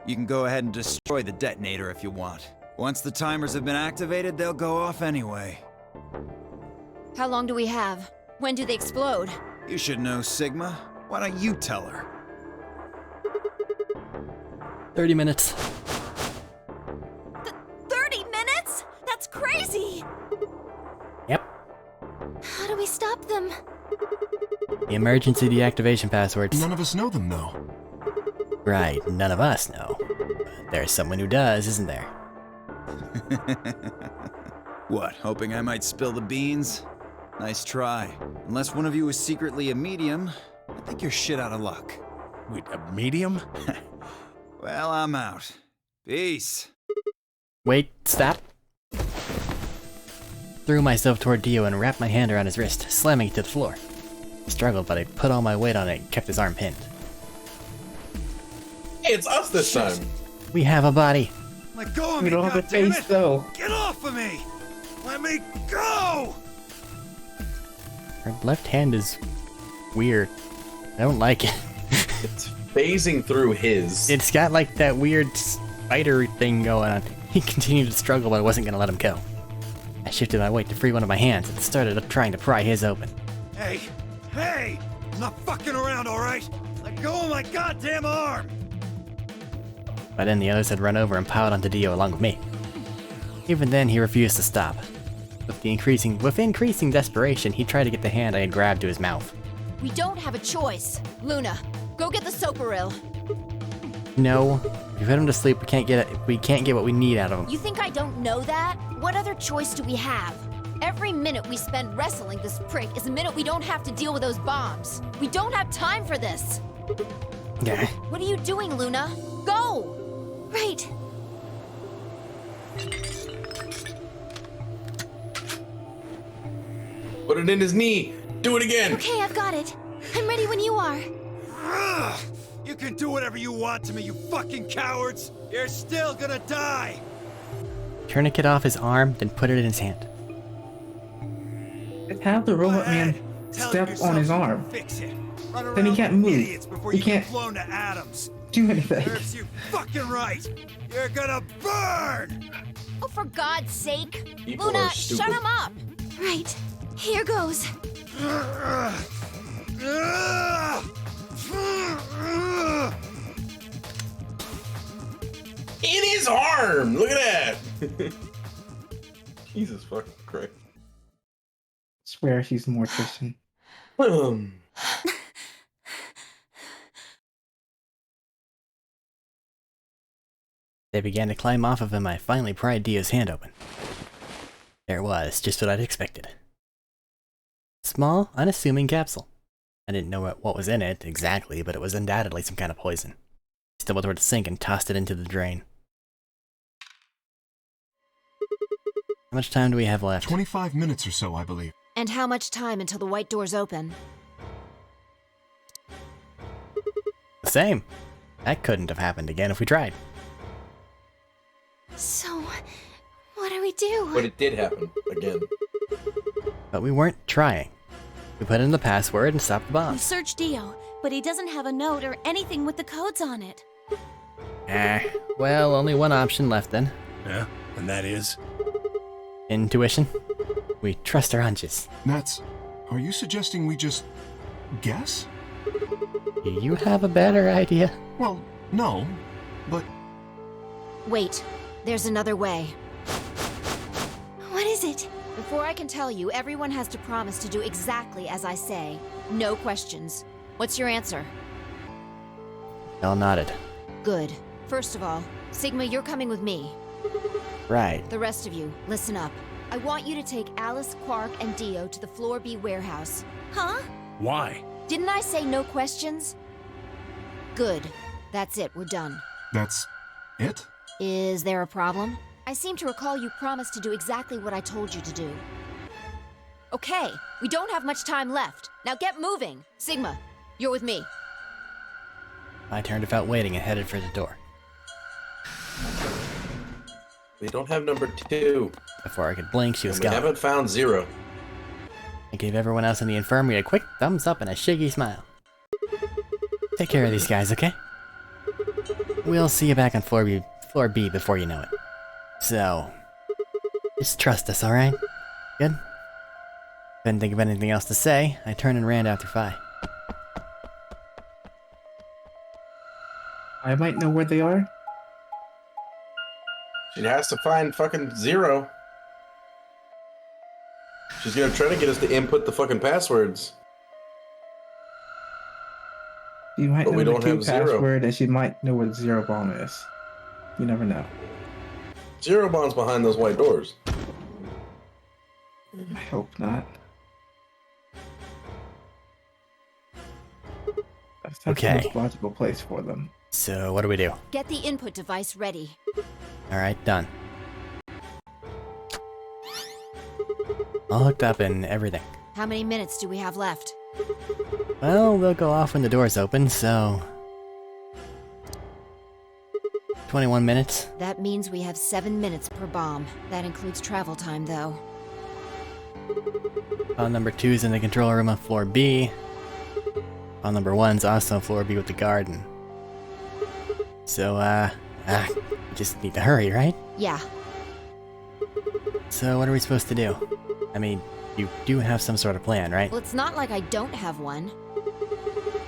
You can go ahead and destroy the detonator if you want. Once the timers have been activated, they'll go off anyway. How long do we have? When do they explode? You should know, Sigma. Why don't you tell her? 30 minutes. 30 minutes? That's crazy! Yep. How do we stop them? The emergency deactivation passwords. None of us know them, though. Right, none of us know. But there's someone who does, isn't there? What, hoping I might spill the beans? Nice try. Unless one of you is secretly a medium, I think you're shit out of luck. Wait, a medium? Well, I'm out. Peace. Wait, stop. Threw myself toward Dio and wrapped my hand around his wrist, slamming it to the floor. He struggled, but I put all my weight on it and kept his arm pinned. Hey, it's us this time. We have a body. Let go of We me, don't have a goddammit! face, though. Get off of me! Let me go! Her left hand is weird. I don't like it. It's phasing through his. It's got like that weird spider thing going on. He continued to struggle, but I wasn't gonna let him go. I shifted my weight to free one of my hands and started trying to pry his open. Hey! Hey! I'm not fucking around, alright? Let go of my goddamn arm! By then the others had run over and piled onto Dio along with me. Even then, he refused to stop. With increasing desperation, he tried to get the hand I had grabbed to his mouth. We don't have a choice. Luna, go get the soparil. No. If you put him to sleep, we can't get what we need out of him. You think I don't know that? What other choice do we have? Every minute we spend wrestling this prick is a minute we don't have to deal with those bombs. We don't have time for this. Yeah. What are you doing, Luna? Go! Right. Put it in his knee. Do it again. Okay, I've got it. I'm ready when you are. You can do whatever you want to me, you fucking cowards! You're still gonna die! Tourniquet off his arm, then put it in his hand. Have the robot man step on his arm. Fix it. Then he can't move. He can't blown to atoms. do anything. Serves you fucking right. You're gonna burn. Oh, for God's sake! People Luna, are stupid. shut him up! Right. Here goes. In his arm. Look at that. Jesus fucking Christ. Swear she's a mortician. They began to climb off of him. I finally pried Dio's hand open. There it was, just what I'd expected. Small, unassuming capsule. I didn't know what was in it exactly, but it was undoubtedly some kind of poison. I stumbled toward the sink and tossed it into the drain. How much time do we have left? 25 minutes or so, I believe. And how much time until the white doors open? The same. That couldn't have happened again if we tried. So, what do we do? But it did happen again. But we weren't trying. We put in the password and stopped the We bomb. searched Dio, but he doesn't have a note or anything with the codes on it. Well, only one option left then. Yeah, and that is? Intuition. We trust our hunches. That's... Are you suggesting we just... guess? Do you have a better idea? Well, no, but... Wait, there's another way. What is it? Before I can tell you, everyone has to promise to do exactly as I say. No questions. What's your answer? All nodded. Good. First of all, Sigma, you're coming with me. Right. The rest of you, listen up. I want you to take Alice, Quark, and Dio to the Floor B warehouse. Huh? Why? Didn't I say no questions? Good. That's it, we're done. That's... it? Is there a problem? I seem to recall you promised to do exactly what I told you to do. Okay, we don't have much time left. Now get moving! Sigma, you're with me. I turned about waiting and headed for the door. We don't have number 2. Before I could blink, she was And we gone. haven't found 0. I gave everyone else in the infirmary a quick thumbs up and a shaky smile. Take care of these guys, okay? We'll see you back on floor B before you know it. So, just trust us, alright? Good? Couldn't think of anything else to say. I turned and ran after Phi. I might know where they are. She has to find fucking 0. She's gonna try to get us to input the fucking passwords. You might But know we the don't key have 0. password, and she might know where the 0 bomb is. You never know. 0 bomb's behind those white doors. I hope not. That's Okay. the most logical place for them. So, what do we do? Get the input device ready. Alright, done. All hooked up and everything. How many minutes do we have left? Well, they'll go off when the doors open, so... 21 minutes. That means we have 7 minutes per bomb. That includes travel time, though. File number 2's in the control room on floor B. File number 1's also on floor B with the garden. So, we just need to hurry, right? Yeah. So, what are we supposed to do? I mean, you do have some sort of plan, right? Well, it's not like I don't have one.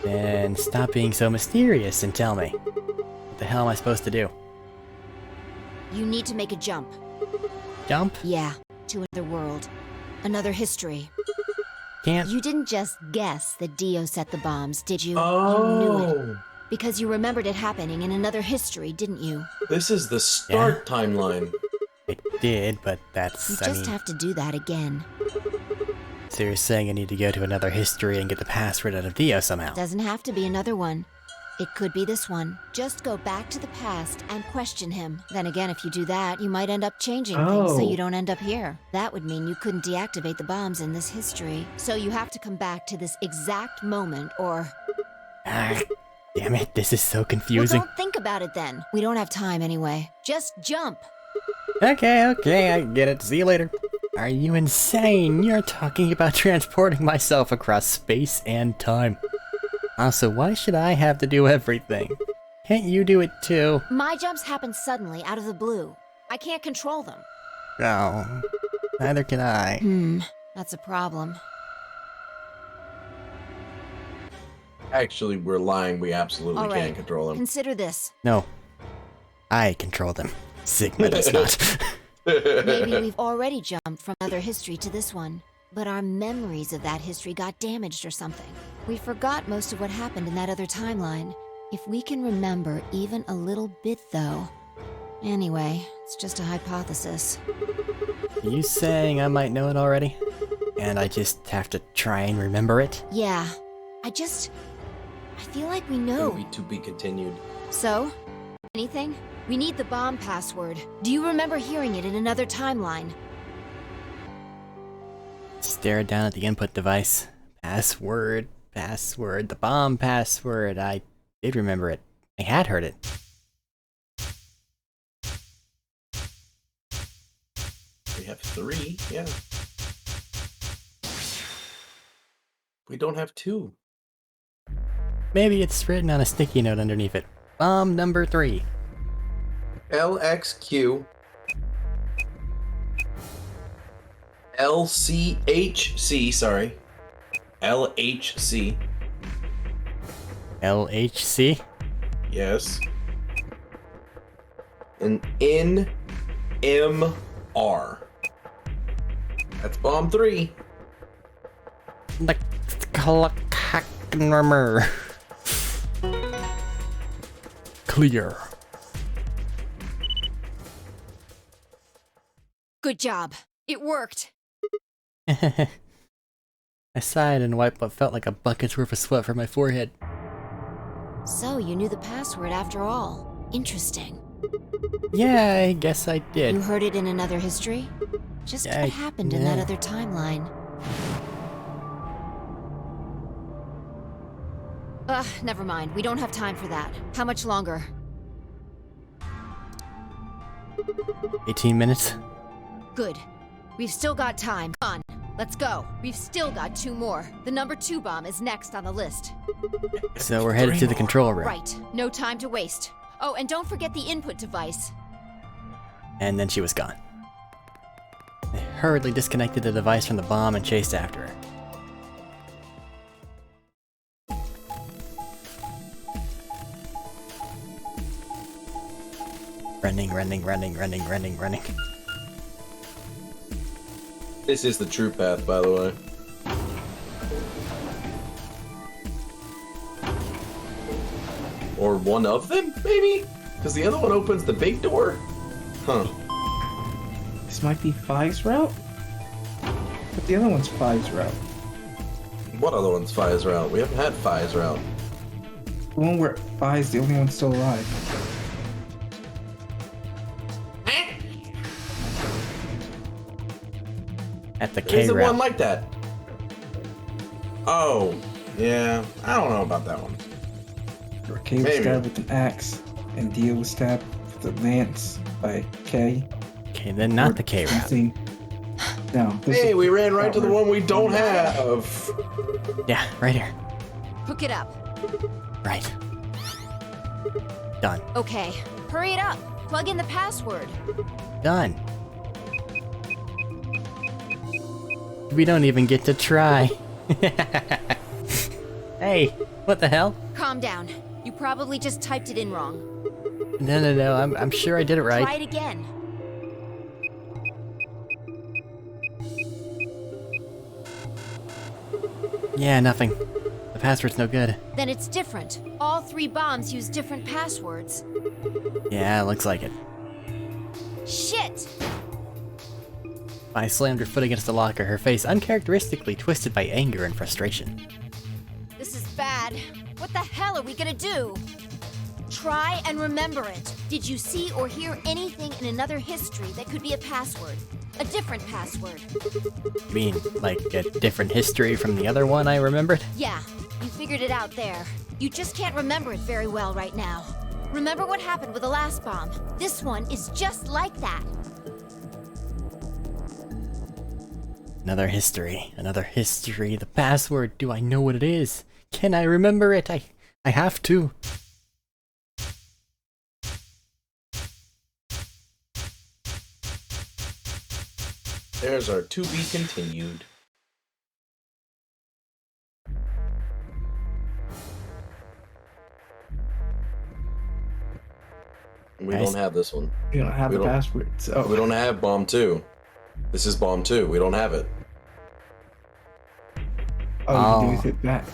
Then stop being so mysterious and tell me. What the hell am I supposed to do? You need to make a jump. Jump? Yeah, to another world. Another history. can't... You didn't just guess that Dio set the bombs, did you? Oh. You knew it. Because you remembered it happening in another history, didn't you? This is the start timeline. I did, but that's... You just have to do that again. So you're saying I need to go to another history and get the password out of Dio somehow? Doesn't have to be another one. It could be this one. Just go back to the past and question him. Then again, if you do that, you might end up changing things so you don't end up here. That would mean you couldn't deactivate the bombs in this history. So you have to come back to this exact moment or... Ah, damn it, this is so confusing. Well, don't think about it then. We don't have time anyway. Just jump. Okay, I get it. See you later. Are you insane? You're talking about transporting myself across space and time. Also, why should I have to do everything? Can't you do it too? My jumps happen suddenly, out of the blue. I can't control them. No, neither can I. That's a problem. Actually, we're lying. We absolutely All right, can control them. Consider this. No, I control them. Sigma does not. Maybe we've already jumped from another history to this one, but our memories of that history got damaged or something. We forgot most of what happened in that other timeline. If we can remember even a little bit, though. Anyway, it's just a hypothesis. Are you saying I might know it already? And I just have to try and remember it? Yeah. I feel like we know. To be continued. So? Anything? We need the bomb password. Do you remember hearing it in another timeline? Stare down at the input device. Password. The bomb password. I did remember it. I had heard it. We have 3, yeah. We don't have 2. Maybe it's written on a sticky note underneath it. Bomb number 3. LXQ LCHC, sorry. LHC. LHC? Yes. And NMR. That's bomb 3. The clear. Good job. It worked. I sighed and wiped what felt like a bucket's worth of sweat from my forehead. So, you knew the password after all. Interesting. Yeah, I guess I did. You heard it in another history? Just what happened in that other timeline. Never mind. We don't have time for that. How much longer? 18 minutes? Good. We've still got time. Come on, let's go. We've still got 2 more. The number 2 bomb is next on the list. So we're headed to the control room. Right. No time to waste. Oh, and don't forget the input device. And then she was gone. I hurriedly disconnected the device from the bomb and chased after her. Running. This is the true path, by the way. Or one of them, maybe? Because the other one opens the big door? Huh. This might be Fi's route? But the other one's Fi's route. What other one's Fi's route? We haven't had Fi's route. The one where Fi's the only one still alive. At the There's K the route. one like that. Oh, yeah. I don't know about that one. Where K was stabbed with an axe, and Dio was stabbed with a lance by K. Okay, then not the K route. No. Hey, we ran right to the one we don't have. Yeah, right here. Hook it up. Right. Done. Okay, hurry it up. Plug in the password. Done. We don't even get to try. Hey, what the hell? Calm down. You probably just typed it in wrong. No, I'm sure I did it right. Try it again. Yeah, nothing. The password's no good. Then it's different. All 3 bombs use different passwords. Yeah, looks like it. Shit! I slammed her foot against the locker, her face uncharacteristically twisted by anger and frustration. This is bad. What the hell are we gonna do? Try and remember it. Did you see or hear anything in another history that could be a password? A different password? You mean, like, a different history from the other one I remembered? Yeah, you figured it out there. You just can't remember it very well right now. Remember what happened with the last bomb? This one is just like that. Another history. Another history. The password. Do I know what it is? Can I remember it? I have to. There's our to be continued. We Nice. don't have this one. You don't have We the don't- password, so We don't have bomb 2. This is bomb 2. We don't have it. all you do is hit back.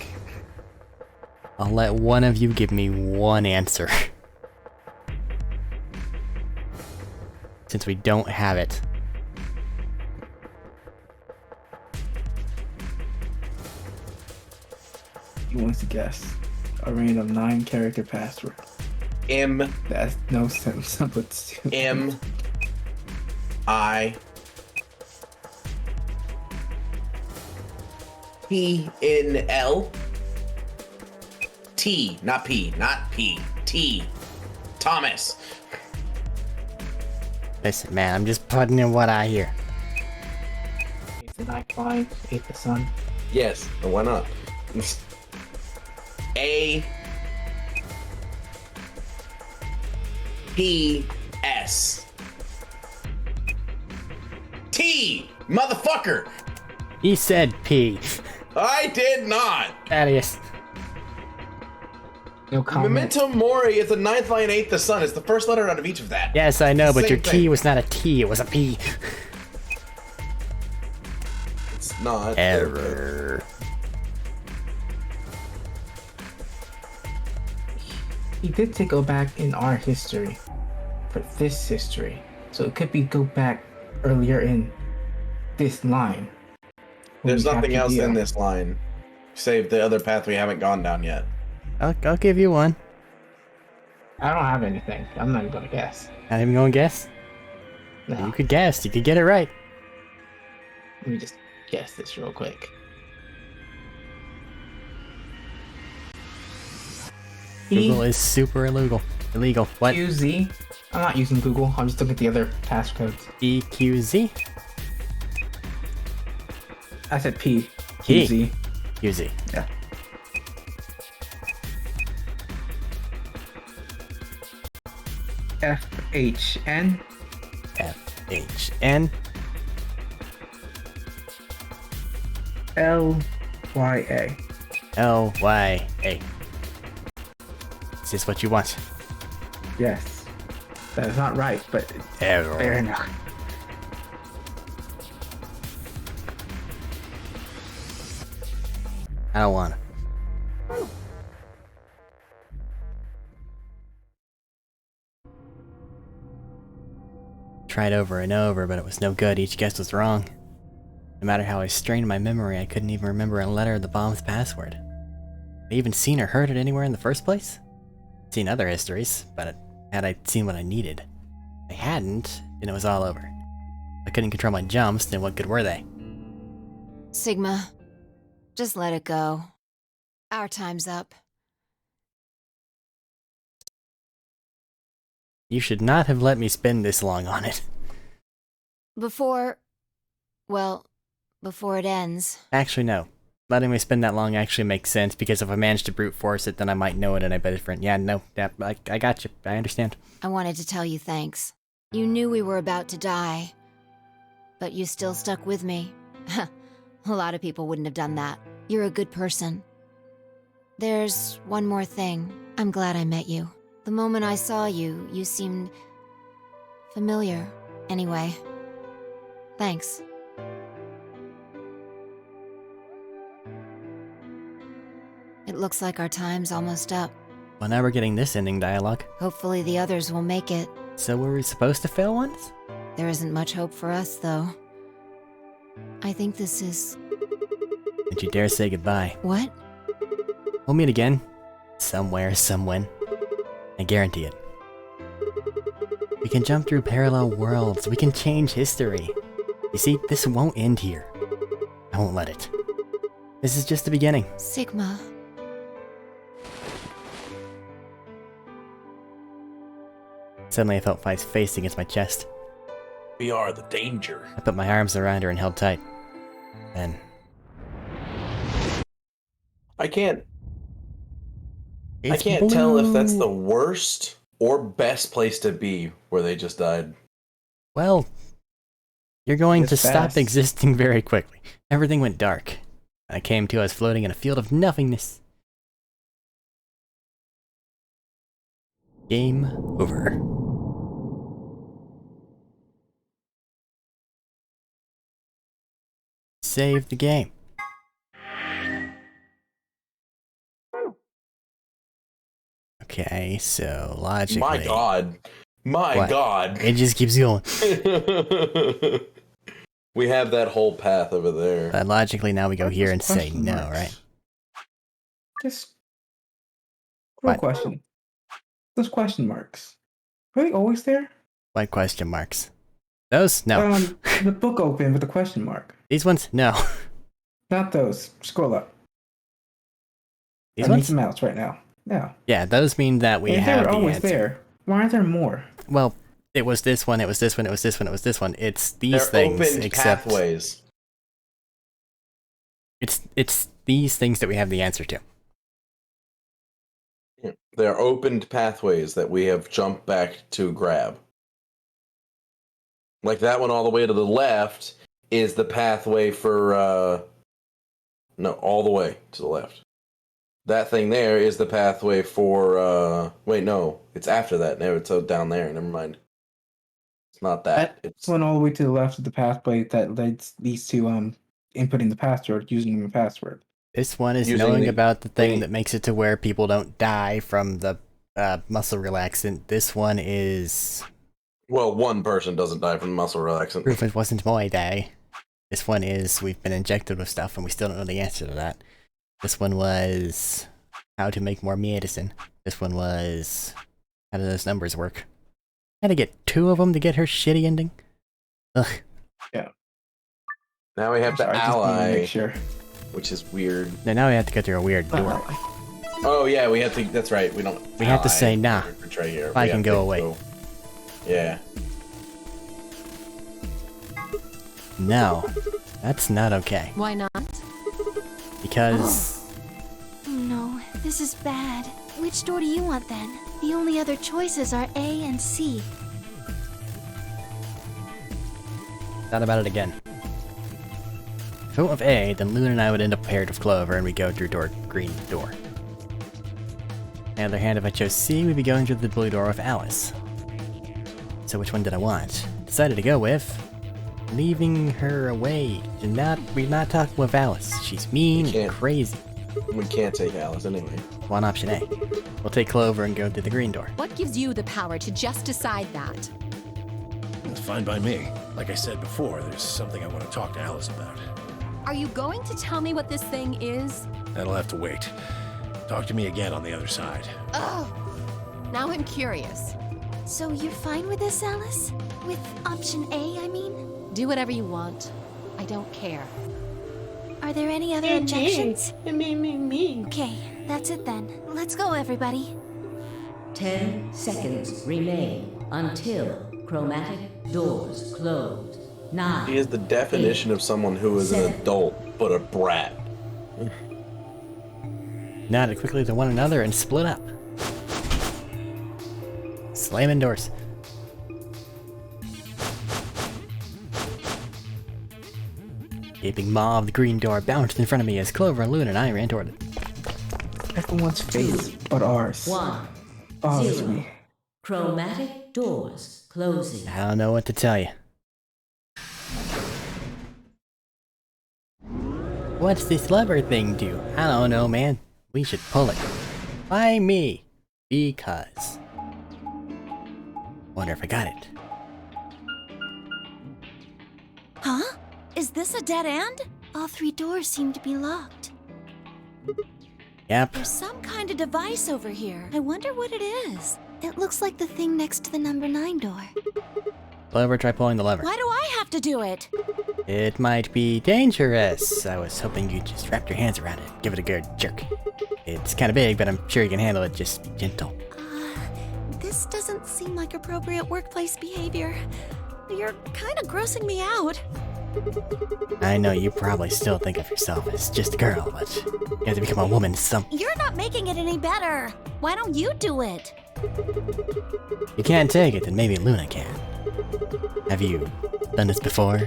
I'll let one of you give me one answer. Since we don't have it. He wants to guess a random 9-character password. M That's no sense, but still. M I P N L T, not P, not P, T. Thomas. Listen, man, I'm just putting in what I hear. The night flying, ate the sun. Yes, and why not? A P S T, motherfucker. He said P. I did not. Thaddeus. No comment. Memento Mori is the 9th line, 8th the sun. It's the first letter out of each of that. Yes, I know, but Same your thing. T was not a T, it was a P. It's not. Error. He did say go back in our history for this history, so it could be go back earlier in this line. when There's we nothing captured else Dio. in this line, save the other path we haven't gone down yet. I'll give you one. I don't have anything. I'm not even gonna guess. Not even gonna guess? No. You could guess, you could get it right. Let me just guess this real quick. Google is super illegal. Illegal. What? QZ. I'm not using Google. I'm just looking at the other passcodes. EQZ? I said P. P. QZ. QZ. Yeah. FHN. FHN. LYA. LYA. Is this what you want? Yes. That is not right, but Error. fair enough. I don't want it. Tried over and over, but it was no good. Each guess was wrong. No matter how I strained my memory, I couldn't even remember a letter of the bomb's password. Had I even seen or heard it anywhere in the first place? Seen other histories, but had I seen what I needed? I hadn't, and it was all over. I couldn't control my jumps, then what good were they? Sigma, just let it go. Our time's up. You should not have let me spend this long on it. Before it ends. Actually, no. Letting me spend that long actually makes sense, because if I manage to brute force it, then I might know it and I bet it's different. Yeah, no, I got you. I understand. I wanted to tell you thanks. You knew we were about to die, but you still stuck with me. A lot of people wouldn't have done that. You're a good person. There's one more thing. I'm glad I met you. The moment I saw you, you seemed familiar. Anyway, thanks. It looks like our time's almost up. Well, now we're getting this ending dialogue. Hopefully the others will make it. So were we supposed to fail once? There isn't much hope for us, though. I think this is... Don't you dare say goodbye. What? We'll meet again. Somewhere, somewhen. I guarantee it. We can jump through parallel worlds. We can change history. You see, this won't end here. I won't let it. This is just the beginning. Sigma. Suddenly I felt Fi's face against my chest. We are the danger. I put my arms around her and held tight. Then... I can't tell if that's the worst or best place to be where they just died. Well, you're going It's to stop fast. existing very quickly. Everything went dark. I came to us floating in a field of nothingness. Game over. Save the game. Okay, so logically... My god. My What? god. It just keeps going. We have that whole path over there. But logically now we go here and say Question no, marks. right? Just real What? question. Those question marks. Are they always there? What question marks? Those? No. The book open with the question mark. These ones? No. Not those. Scroll up. These I need ones? the mouse right now. Yeah. Yeah, those mean that we If they have were the always answer. there, why aren't there more? Well, it was this one, it was this one, it was this one, it was this one. It's these They're things, open except pathways. it's these things that we have the answer to. They're opened pathways that we have jumped back to grab. Like that one all the way to the left is the pathway for, no, all the way to the left. That thing there is the pathway for, wait, no, it's after that. No, it's down there. Never mind. It's not that. It's One all the way to the left of the pathway that leads to inputting the password, using the password. This one is Using knowing the- about the thing the- that makes it to where people don't die from the muscle relaxant. This one is well, one person doesn't die from muscle relaxant. proof it wasn't my day. This one is we've been injected with stuff and we still don't know the answer to that. This one was how to make more medicine. This one was how do those numbers work? Had to get 2 of them to get her shitty ending. Ugh. Now we have the Sorry, I just need to ally, make sure. which is weird. Now we have to go through a weird door. Oh yeah, we have to. That's right. We don't. We have to ally say, nah, portray here. I We can have go to away. Yeah. No, that's not okay. Why not? Because Oh no, this is bad. Which door do you want then? The only other choices are A and C. thought about it again. If it went with A, then Luna and I would end up paired with Clover and we go through green door. On the other hand, if I chose C, we'd be going through the blue door with Alice. So which one did I want? Decided to go with leaving her away. We're not talking with Alice. She's mean and can't. crazy. We can't take Alice anyway. One option A. We'll take Clover and go through the green door. What gives you the power to just decide that? It's fine by me. Like I said before, there's something I want to talk to Alice about. Are you going to tell me what this thing is? That'll have to wait. Talk to me again on the other side. Ugh. Now I'm curious. So you're fine with this, Alice? With option A, I mean? Do whatever you want. I don't care. Are there any other objections? Okay, that's it then. Let's go, everybody. 10 seconds remain until chromatic doors close. 9. He is the definition of someone who is an adult but a brat. Nodded quickly to one another and split up. Slamming doors. Gaping maw of the green door bounced in front of me as Clover and Luna and I ran toward it. Everyone's face but ours. 1. Bothers 0. me. Chromatic doors closing. I don't know what to tell you. What's this lever thing do? I don't know, man. We should pull it. Why me? Because. Wonder if I got it. Huh? Is this a dead end? All 3 doors seem to be locked. Yep. There's some kind of device over here. I wonder what it is. It looks like the thing next to the number 9 door. Clover, try pulling the lever. Why do I have to do it? It might be dangerous. I was hoping you'd just wrap your hands around it. Give it a good jerk. It's kind of big, but I'm sure you can handle it. Just be gentle. This doesn't seem like appropriate workplace behavior. You're kind of grossing me out. I know you probably still think of yourself as just a girl, but you have to become a woman some. You're not making it any better. Why don't you do it? You can't take it, then maybe Luna can. Have you done this before?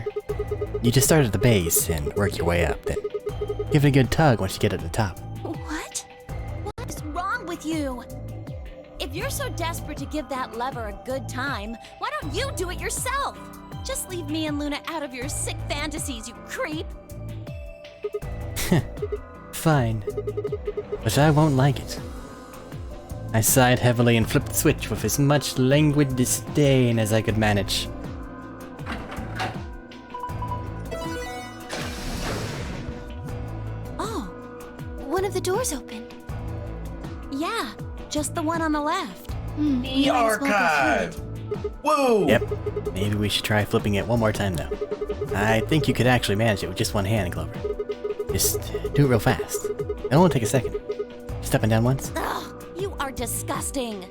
You just start at the base and work your way up, then give it a good tug once you get at the top. What? What is wrong with you? If you're so desperate to give that lever a good time, why don't you do it yourself? Just leave me and Luna out of your sick fantasies, you creep. Fine. But I won't like it. I sighed heavily and flipped the switch with as much languid disdain as I could manage. Oh, one of the doors opened. Yeah, just the one on the left. The archive! Whoa! Yep. Maybe we should try flipping it one more time, though. I think you could actually manage it with just one hand, Clover. Just do it real fast. It'll only take a second. Just up and down once. Ugh, you are disgusting.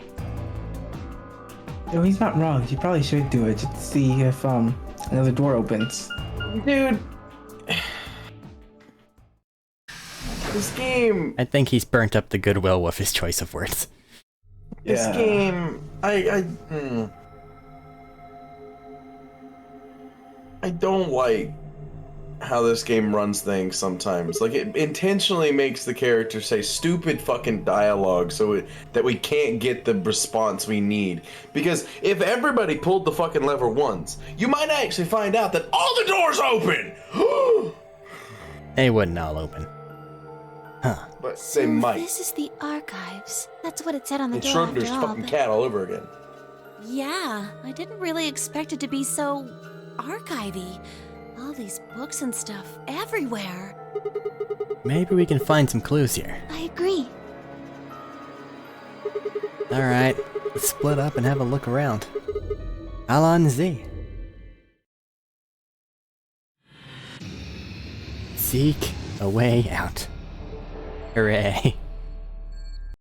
Yo, he's not wrong. You probably should do it just to see if another door opens. Dude. This game. I think he's burnt up the goodwill with his choice of words. This game. I don't like how this game runs things sometimes. Like, it intentionally makes the character say stupid fucking dialogue that we can't get the response we need. Because if everybody pulled the fucking lever once, you might actually find out that all the doors open! They wouldn't all open. Huh. But So they might. this is the archives. That's what it said on the It's door Schrodinger's after all, fucking but- cat all over again. Yeah, I didn't really expect it to be so archivey. All these books and stuff everywhere. Maybe we can find some clues here. I agree. Alright, let's split up and have a look around. Alan Z. Seek a way out. Hooray.